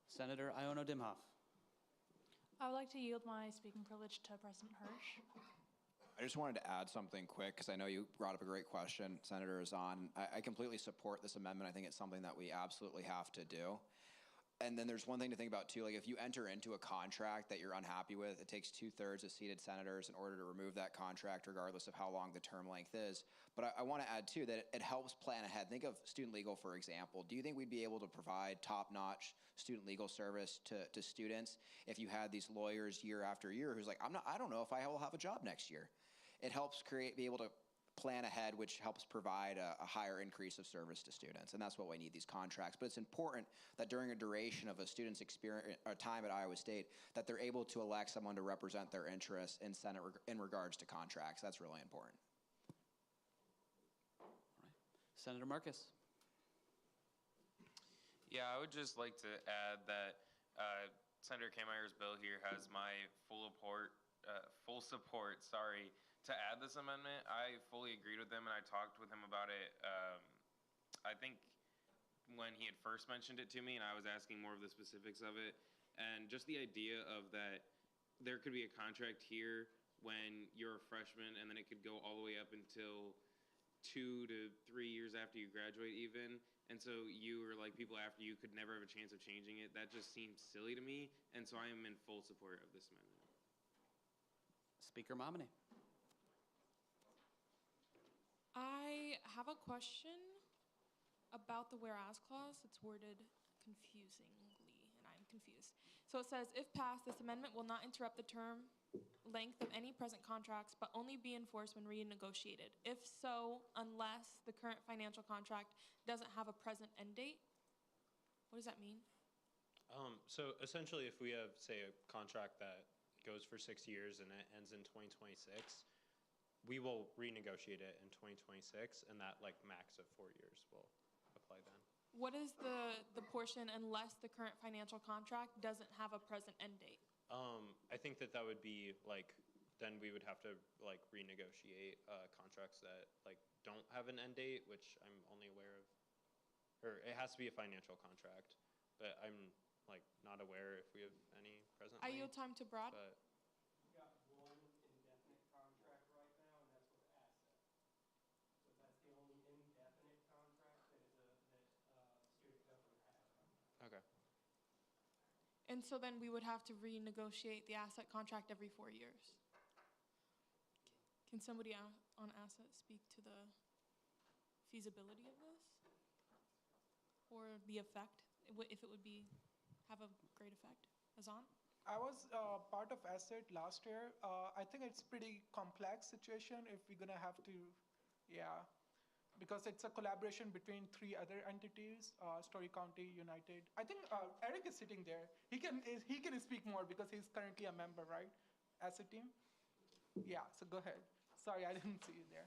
Senator Iono Dimhoff. I would like to yield my speaking privilege to President Hirsch. I just wanted to add something quick because I know you brought up a great question, Senator Azan. I completely support this amendment. I think it's something that we absolutely have to do. And then there's one thing to think about too, like if you enter into a contract that you're unhappy with, it takes 2/3 of seated senators in order to remove that contract regardless of how long the term length is. But I want to add too that it helps plan ahead. Think of student legal, for example. Do you think we'd be able to provide top-notch student legal service to students if you had these lawyers year after year who's like, I don't know if I will have a job next year. It helps be able to plan ahead, which helps provide a higher increase of service to students, and that's what we need, these contracts. But it's important that during a duration of a student's experience or time at Iowa State, that they're able to elect someone to represent their interests in Senate in regards to contracts. That's really important. All right. Senator Marcus. Yeah, I would just like to add that Senator Kameyer's bill here has my full support, to add this amendment. I fully agreed with him, and I talked with him about it. I think when he had first mentioned it to me, and I was asking more of the specifics of it, and just the idea of that there could be a contract here when you're a freshman, and then it could go all the way up until 2 to 3 years after you graduate even. And so you or like people after you could never have a chance of changing it. That just seems silly to me, and so I am in full support of this amendment. Speaker Momini. I have a question about the whereas clause. It's worded confusingly, and I'm confused. So it says, if passed, this amendment will not interrupt the term length of any present contracts, but only be enforced when renegotiated. If so, unless the current financial contract doesn't have a present end date. What does that mean? So essentially, if we have, say, a contract that goes for 6 years and it ends in 2026, we will renegotiate it in 2026, and that like max of 4 years will apply then. What is the portion unless the current financial contract doesn't have a present end date? I think that would be like, then we would have to like renegotiate contracts that like don't have an end date, which I'm only aware of, or it has to be a financial contract, but I'm like not aware if we have any presently. I yield time to Brad. But okay. And so then we would have to renegotiate the asset contract every 4 years. Can somebody on asset speak to the feasibility of this? Or the effect, if it would have a great effect? Azan? I was part of asset last year. I think it's pretty complex situation if we're gonna have to, because it's a collaboration between 3 other entities, Story County, United. I think Eric is sitting there. He can speak more because he's currently a member, right? Asset team? Yeah, so go ahead. Sorry, I didn't see you there.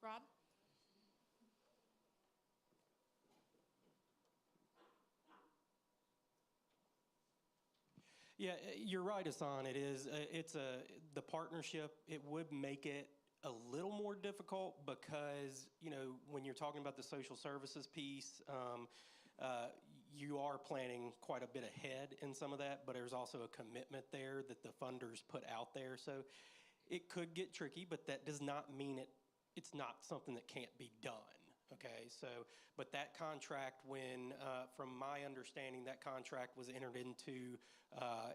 Brad? Yeah, you're right, Hassan. It is. The partnership. It would make it a little more difficult because when you're talking about the social services piece, you are planning quite a bit ahead in some of that, but there's also a commitment there that the funders put out there. So it could get tricky, but that does not mean it's not something that can't be done. Okay, so, but that contract, from my understanding, that contract was entered into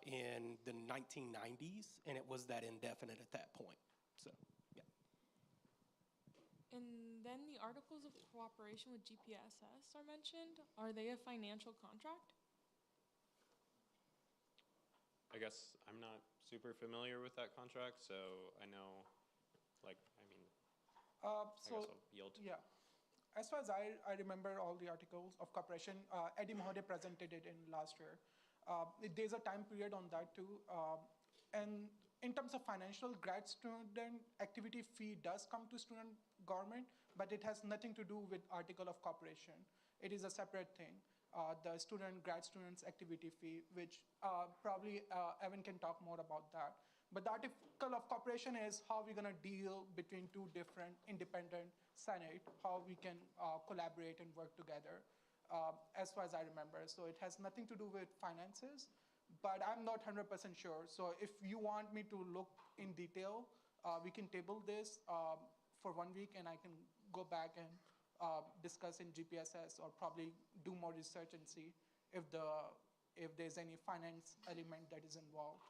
in the 1990s, and it was that indefinite at that point. So, yeah. And then the Articles of Cooperation with GPSS are mentioned. Are they a financial contract? I guess I'm not super familiar with that contract, so I know, I guess I'll yield. Yeah. As far as I remember all the Articles of Cooperation, Eddie Mahode presented it in last year. There's a time period on that too. And in terms of financial, grad student activity fee does come to student government, but it has nothing to do with Article of Cooperation. It is a separate thing. The grad students activity fee, which probably Evan can talk more about that. But the article of cooperation is how we're going to deal between two different independent Senate, how we can collaborate and work together, as far as I remember. So it has nothing to do with finances, but I'm not 100% sure. So if you want me to look in detail, we can table this for 1 week, and I can go back and discuss in GPSS or probably do more research and see if there's any finance element that is involved.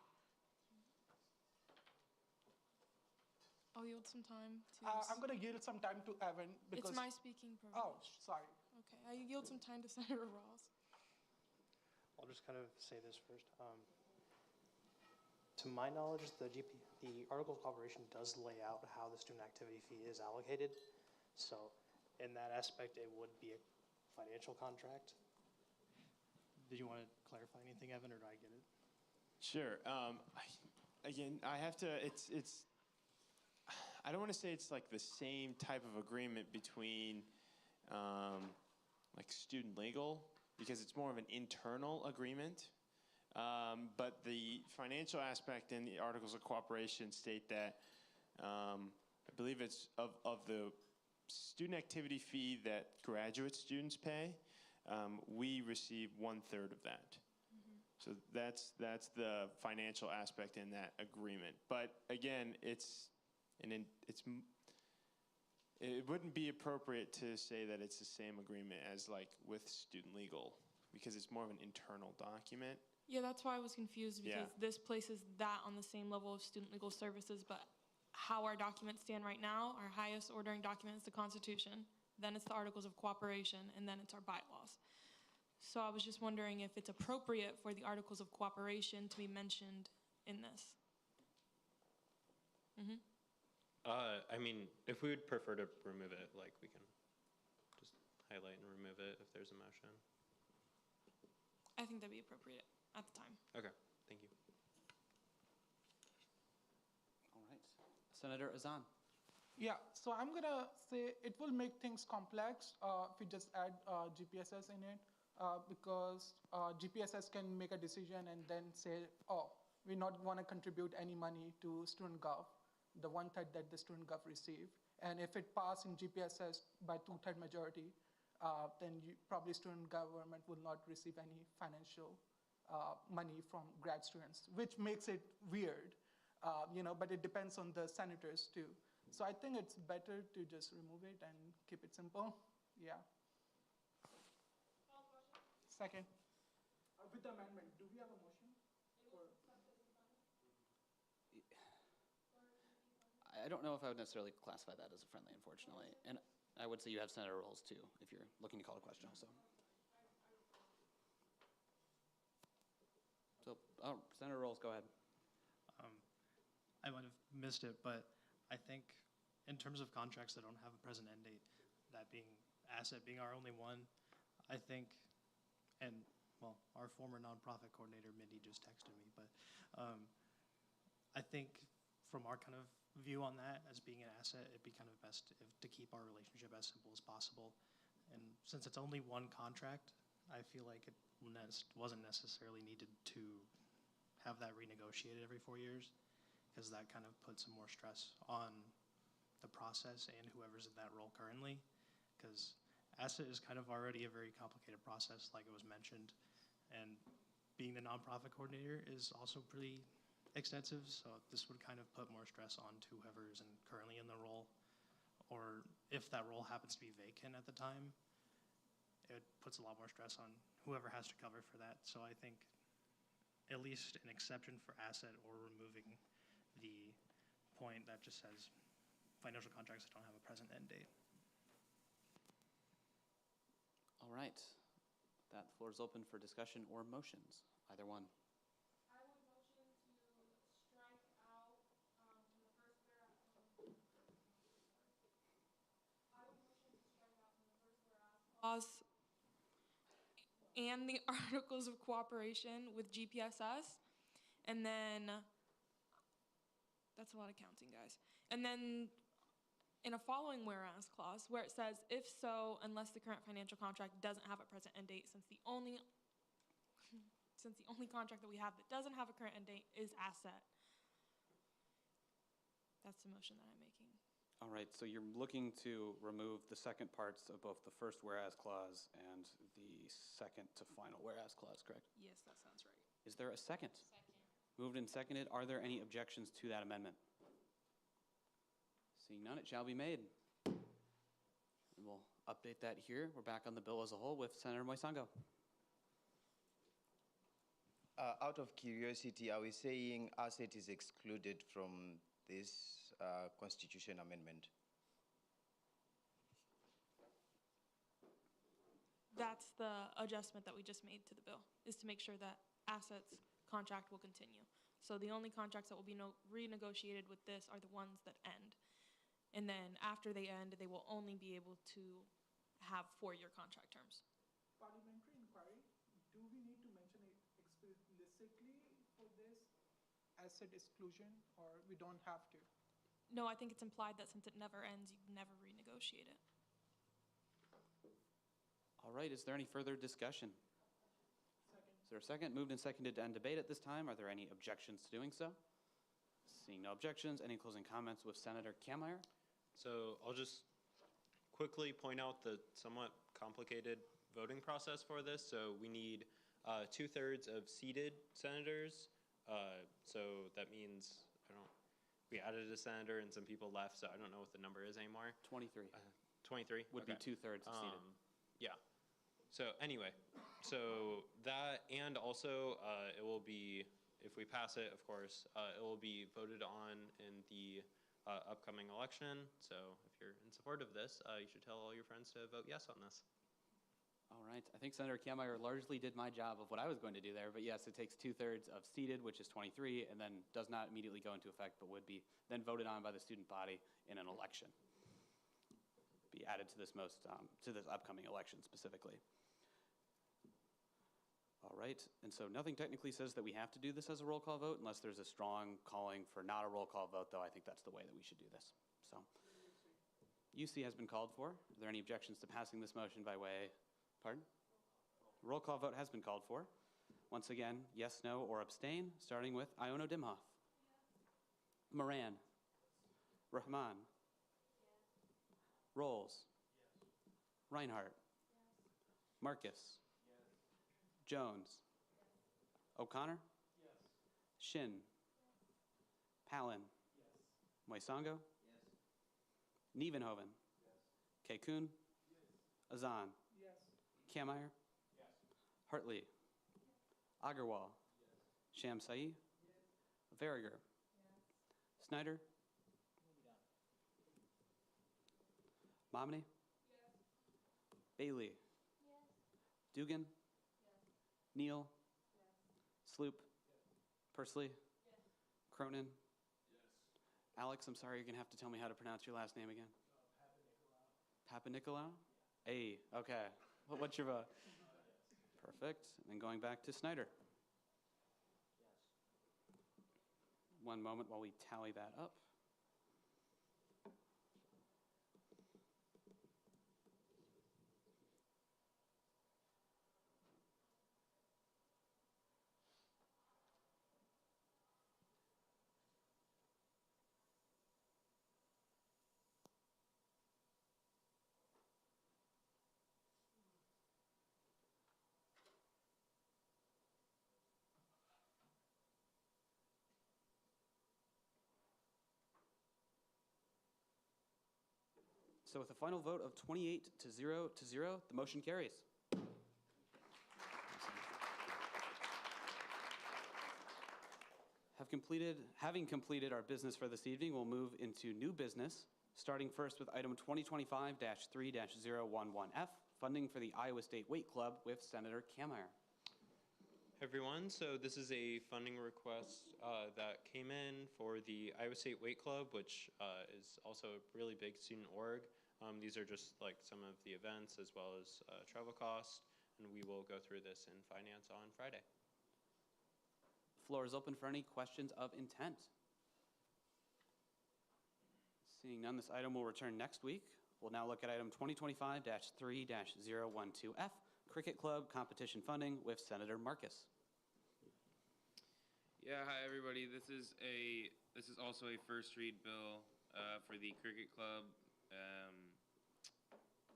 I'll yield some time to. I'm going to yield some time to Evan because It's my speaking privilege. Oh, sorry. Okay, I yield some time to Senator Rawls. I'll just kind of say this first. To my knowledge, the Article of Cooperation does lay out how the student activity fee is allocated. So in that aspect, it would be a financial contract. Did you want to clarify anything, Evan, or did I get it? Sure. Again, I have to, I don't want to say it's like the same type of agreement between like student legal, because it's more of an internal agreement. But the financial aspect in the Articles of Cooperation state that I believe it's of the student activity fee that graduate students pay, we receive 1/3 of that. So that's the financial aspect in that agreement. But again, it wouldn't be appropriate to say that it's the same agreement as like with student legal, because it's more of an internal document. Yeah, that's why I was confused, because Yeah. this places that on the same level of student legal services, but how our documents stand right now, our highest ordering document is the Constitution, then it's the Articles of Cooperation, and then it's our bylaws. So I was just wondering if it's appropriate for the Articles of Cooperation to be mentioned in this. I mean, if we would prefer to remove it, like we can just highlight and remove it if there's a motion. I think that'd be appropriate at the time. Okay, thank you. All right. Senator Azan. Yeah, so I'm going to say it will make things complex if we just add GPSS in it, because GPSS can make a decision and then say, oh, we not want to contribute any money to student gov, the 1/3 that the student gov received. And if it passed in GPSS by 2/3 majority, then probably student government will not receive any financial money from grad students, which makes it weird, but it depends on the senators too. So I think it's better to just remove it and keep it simple. Yeah. Second. With the amendment, do we have a motion? I don't know if I would necessarily classify that as a friendly, unfortunately. And I would say you have Senator Rolls too, if you're looking to call a question also. So, Senator Rolls, go ahead. I might have missed it, but I think in terms of contracts that don't have a present end date, that being Asset being our only one, I think, and well, our former nonprofit coordinator, Mindy, just texted me, but I think from our kind of view on that as being an asset, it'd be kind of best to keep our relationship as simple as possible. And since it's only one contract, I feel like it wasn't necessarily needed to have that renegotiated every 4 years, because that kind of puts some more stress on the process and whoever's in that role currently, because asset is kind of already a very complicated process, like it was mentioned, and being the nonprofit coordinator is also pretty extensive, so this would kind of put more stress on to whoever is currently in the role, or if that role happens to be vacant at the time, it puts a lot more stress on whoever has to cover for that. So I think at least an exception for asset, or removing the point that just says financial contracts that don't have a present end date. All right. That floor is open for discussion or motions, either one. Laws and the Articles of Cooperation with GPSS, and then that's a lot of counting, guys. And then in a following whereas clause where it says, if so, unless the current financial contract doesn't have a present end date, since the only contract that we have that doesn't have a current end date is asset. That's the motion that I'm making. All right, so you're looking to remove the second parts of both the first whereas clause and the second to final whereas clause, correct? Yes, that sounds right. Is there a second? Second. Moved and seconded. Are there any objections to that amendment? Seeing none, it shall be made. And we'll update that here. We're back on the bill as a whole with Senator Moisango. Out of curiosity, are we saying asset is excluded from this constitution amendment? That's the adjustment that we just made to the bill, is to make sure that assets contract will continue. So the only contracts that will be renegotiated with this are the ones that end. And then after they end, they will only be able to have 4-year contract terms. Parliamentary inquiry, do we need to mention it explicitly for this asset exclusion, or we don't have to? No, I think it's implied that since it never ends, you can never renegotiate it. All right, is there any further discussion? Is there a second? Moved and seconded to end debate at this time. Are there any objections to doing so? Seeing no objections, any closing comments with Senator Kammeier? So I'll just quickly point out the somewhat complicated voting process for this. So we need 2/3 of seated senators. So that means, we added a senator and some people left, so I don't know what the number is anymore. 23. 23? Would be 2/3 of seated. Yeah. So anyway, so that, and also it will be, if we pass it, of course, it will be voted on in the upcoming election. So if you're in support of this, you should tell all your friends to vote yes on this. All right, I think Senator Kammeier largely did my job of what I was going to do there, but yes, it takes 2/3 of seated, which is 23, and then does not immediately go into effect, but would be then voted on by the student body in an election. Be added to this to this upcoming election specifically. All right, and so nothing technically says that we have to do this as a roll call vote unless there's a strong calling for not a roll call vote, though I think that's the way that we should do this. So, UC has been called for. Are there any objections to passing this motion by way? Pardon? Roll call vote has been called for. Once again, yes, no, or abstain, starting with Iono Dimhoff. Yes. Moran. Yes. Rahman. Yes. Rolls. Yes. Reinhardt. Yes. Marcus. Yes. Jones. Yes. O'Connor. Yes. Shin. Yes. Palin. Yes. Moisango. Yes. Nievenhoven. Yes. Kekun. Yes. Azan. Yes. Kammeier. Yes. Hartley. Yes. Agarwal. Yes. Shamsai. Yes. Verriger. Yes. Snyder. Momney. Yes. Bailey. Yes. Dugan. Yes. Neal. Yes. Sloop. Yes. Persley. Yes. Cronin. Yes. Alex, I'm sorry, you're going to have to tell me how to pronounce your last name again. Papa Nicolau? Hey, okay. What's your vote? Perfect. And then going back to Snyder. Yes. One moment while we tally that up. So with a final vote of 28-0, the motion carries. Having completed our business for this evening, we'll move into new business, starting first with item 2025-3-011F, funding for the Iowa State Weight Club with Senator Kammeier. Everyone, so this is a funding request that came in for the Iowa State Weight Club, which is also a really big student org. These are just like some of the events as well as travel costs, and we will go through this in finance on Friday. Floor is open for any questions of intent. Seeing none, this item will return next week. We'll now look at item 2025-3-012F, Cricket Club competition funding with Senator Marcus. Yeah, hi everybody. This is also a first read bill for the cricket club.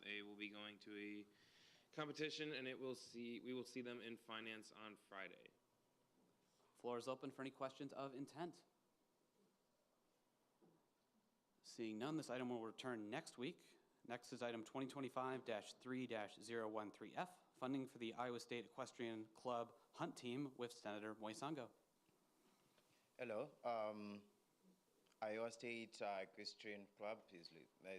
They will be going to a competition, and we will see them in finance on Friday. Floor is open for any questions of intent. Seeing none, this item will return next week. Next is item 2025-3-013F, funding for the Iowa State Equestrian Club Hunt Team with Senator Moisango. Hello. Iowa State Equestrian Club is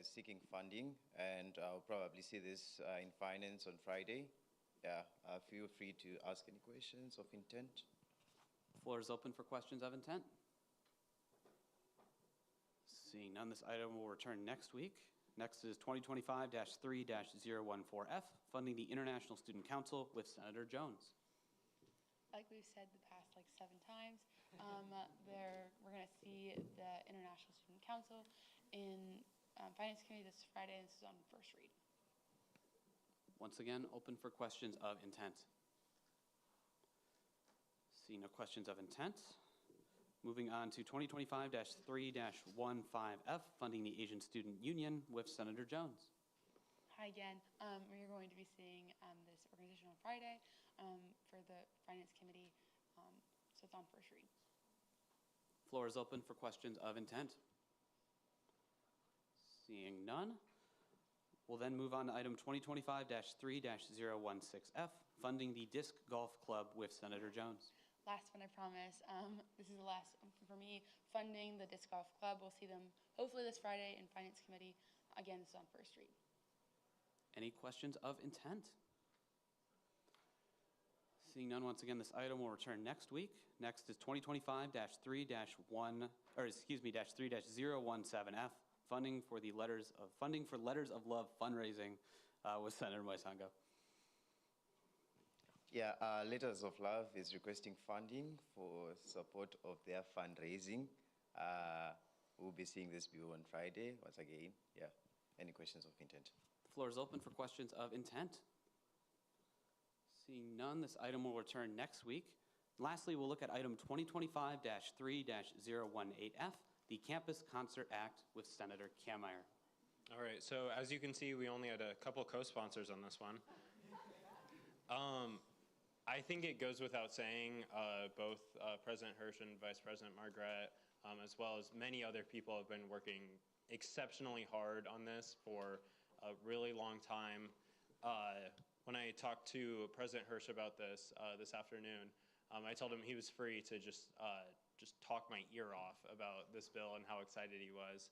seeking funding, and I'll probably see this in finance on Friday. Yeah, feel free to ask any questions of intent. Floor is open for questions of intent. Seeing none, this item will return next week. Next is 2025-3-014F, funding the International Student Council with Senator Jones. Like we've said the past 7 times, we're going to see the International Student Council in Finance Committee this Friday. This is on first read. Once again, open for questions of intent. See no questions of intent. Moving on to 2025-3-15F, funding the Asian Student Union with Senator Jones. Hi again. We're going to be seeing this organization on Friday for the Finance Committee, so it's on first read. Floor is open for questions of intent. Seeing none, we'll then move on to item 2025-3-016F, funding the Disc Golf Club with Senator Jones. Last one, I promise. This is the last for me. Funding the Disc Golf Club. We'll see them hopefully this Friday in Finance Committee. Again, this is on first read. Any questions of intent? Seeing none, once again, this item will return next week. Next is 2025-3-017F, funding for Letters of Love fundraising with Senator Moisango. Yeah, Letters of Love is requesting funding for support of their fundraising. We'll be seeing this bill on Friday. Once again, yeah. Any questions of intent? The floor is open for questions of intent. Seeing none, this item will return next week. Lastly, we'll look at item 2025-3-018F, the Campus Concert Act with Senator Kammeier. All right, so as you can see, we only had a couple co-sponsors on this one. I think it goes without saying, both President Hirsch and Vice President Margaret, as well as many other people, have been working exceptionally hard on this for a really long time. When I talked to President Hirsch about this this afternoon, I told him he was free to just talk my ear off about this bill and how excited he was.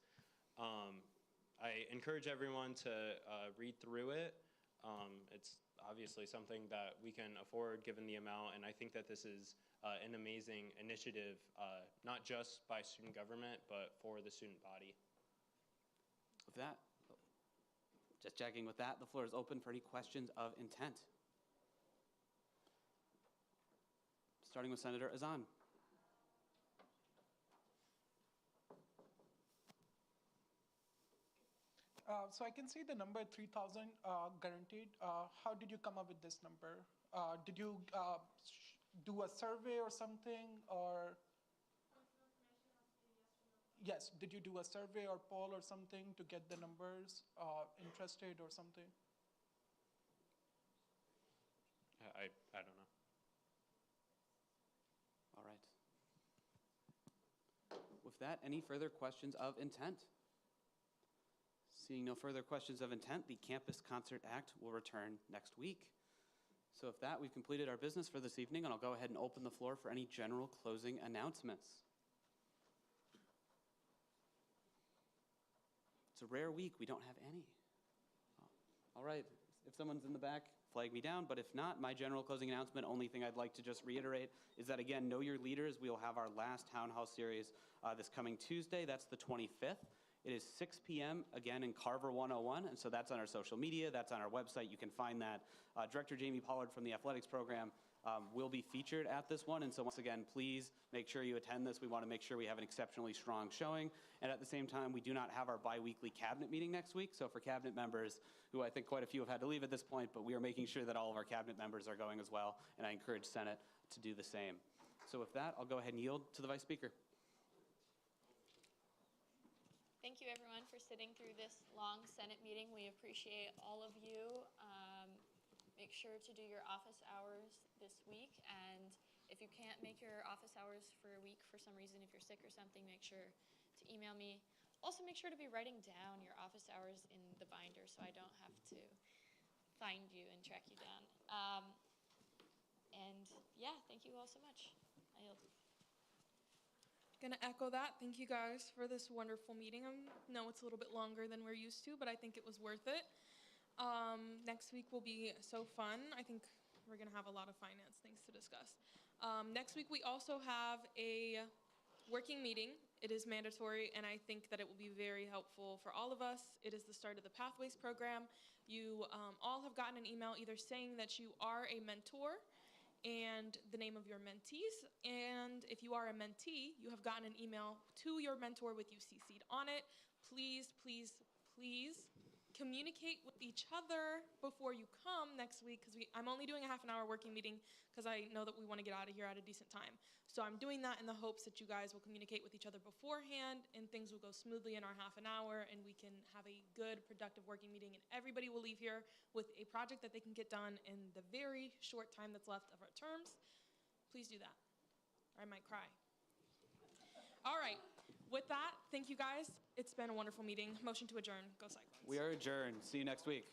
I encourage everyone to read through it. It's obviously something that we can afford given the amount, and I think that this is an amazing initiative, not just by student government, but for the student body. With that, just checking with that, the floor is open for any questions of intent. Starting with Senator Azan. So I can see the number 3,000 guaranteed. How did you come up with this number? Did you do a survey or something, or? Yes, did you do a survey or poll or something to get the numbers interested or something? I don't know. All right. With that, any further questions of intent? Seeing no further questions of intent, the Campus Concert Act will return next week. So with that, we've completed our business for this evening, and I'll go ahead and open the floor for any general closing announcements. It's a rare week. We don't have any. All right. If someone's in the back, flag me down. But if not, my general closing announcement, only thing I'd like to just reiterate is that, again, Know Your Leaders. We will have our last town hall series this coming Tuesday. That's the 25th. It is 6 p.m., again, in Carver 101. And so that's on our social media. That's on our website. You can find that. Director Jamie Pollard from the athletics program will be featured at this one. And so once again, please make sure you attend this. We want to make sure we have an exceptionally strong showing. And at the same time, we do not have our bi-weekly cabinet meeting next week. So for cabinet members, who I think quite a few have had to leave at this point, but we are making sure that all of our cabinet members are going as well. And I encourage Senate to do the same. So with that, I'll go ahead and yield to the Vice Speaker. Thank you, everyone, for sitting through this long Senate meeting. We appreciate all of you. Make sure to do your office hours this week, and if you can't make your office hours for a week for some reason, if you're sick or something, make sure to email me. Also, make sure to be writing down your office hours in the binder so I don't have to find you and track you down. And yeah, thank you all so much. I yield. Gonna echo that. Thank you guys for this wonderful meeting. I know it's a little bit longer than we're used to, but I think it was worth it. Next week will be so fun. I think we're gonna have a lot of finance things to discuss. Next week we also have a working meeting. It is mandatory, and I think that it will be very helpful for all of us. It is the start of the Pathways program. You all have gotten an email either saying that you are a mentor and the name of your mentees, and if you are a mentee, you have gotten an email to your mentor with you CC'd on it. Please, please, please communicate with each other before you come next week, because I'm only doing a half an hour working meeting because I know that we want to get out of here at a decent time. So I'm doing that in the hopes that you guys will communicate with each other beforehand and things will go smoothly in our half an hour and we can have a good, productive working meeting and everybody will leave here with a project that they can get done in the very short time that's left of our terms. Please do that, or I might cry. All right. With that, thank you guys. It's been a wonderful meeting. Motion to adjourn. Go Cyclones. We are adjourned. See you next week.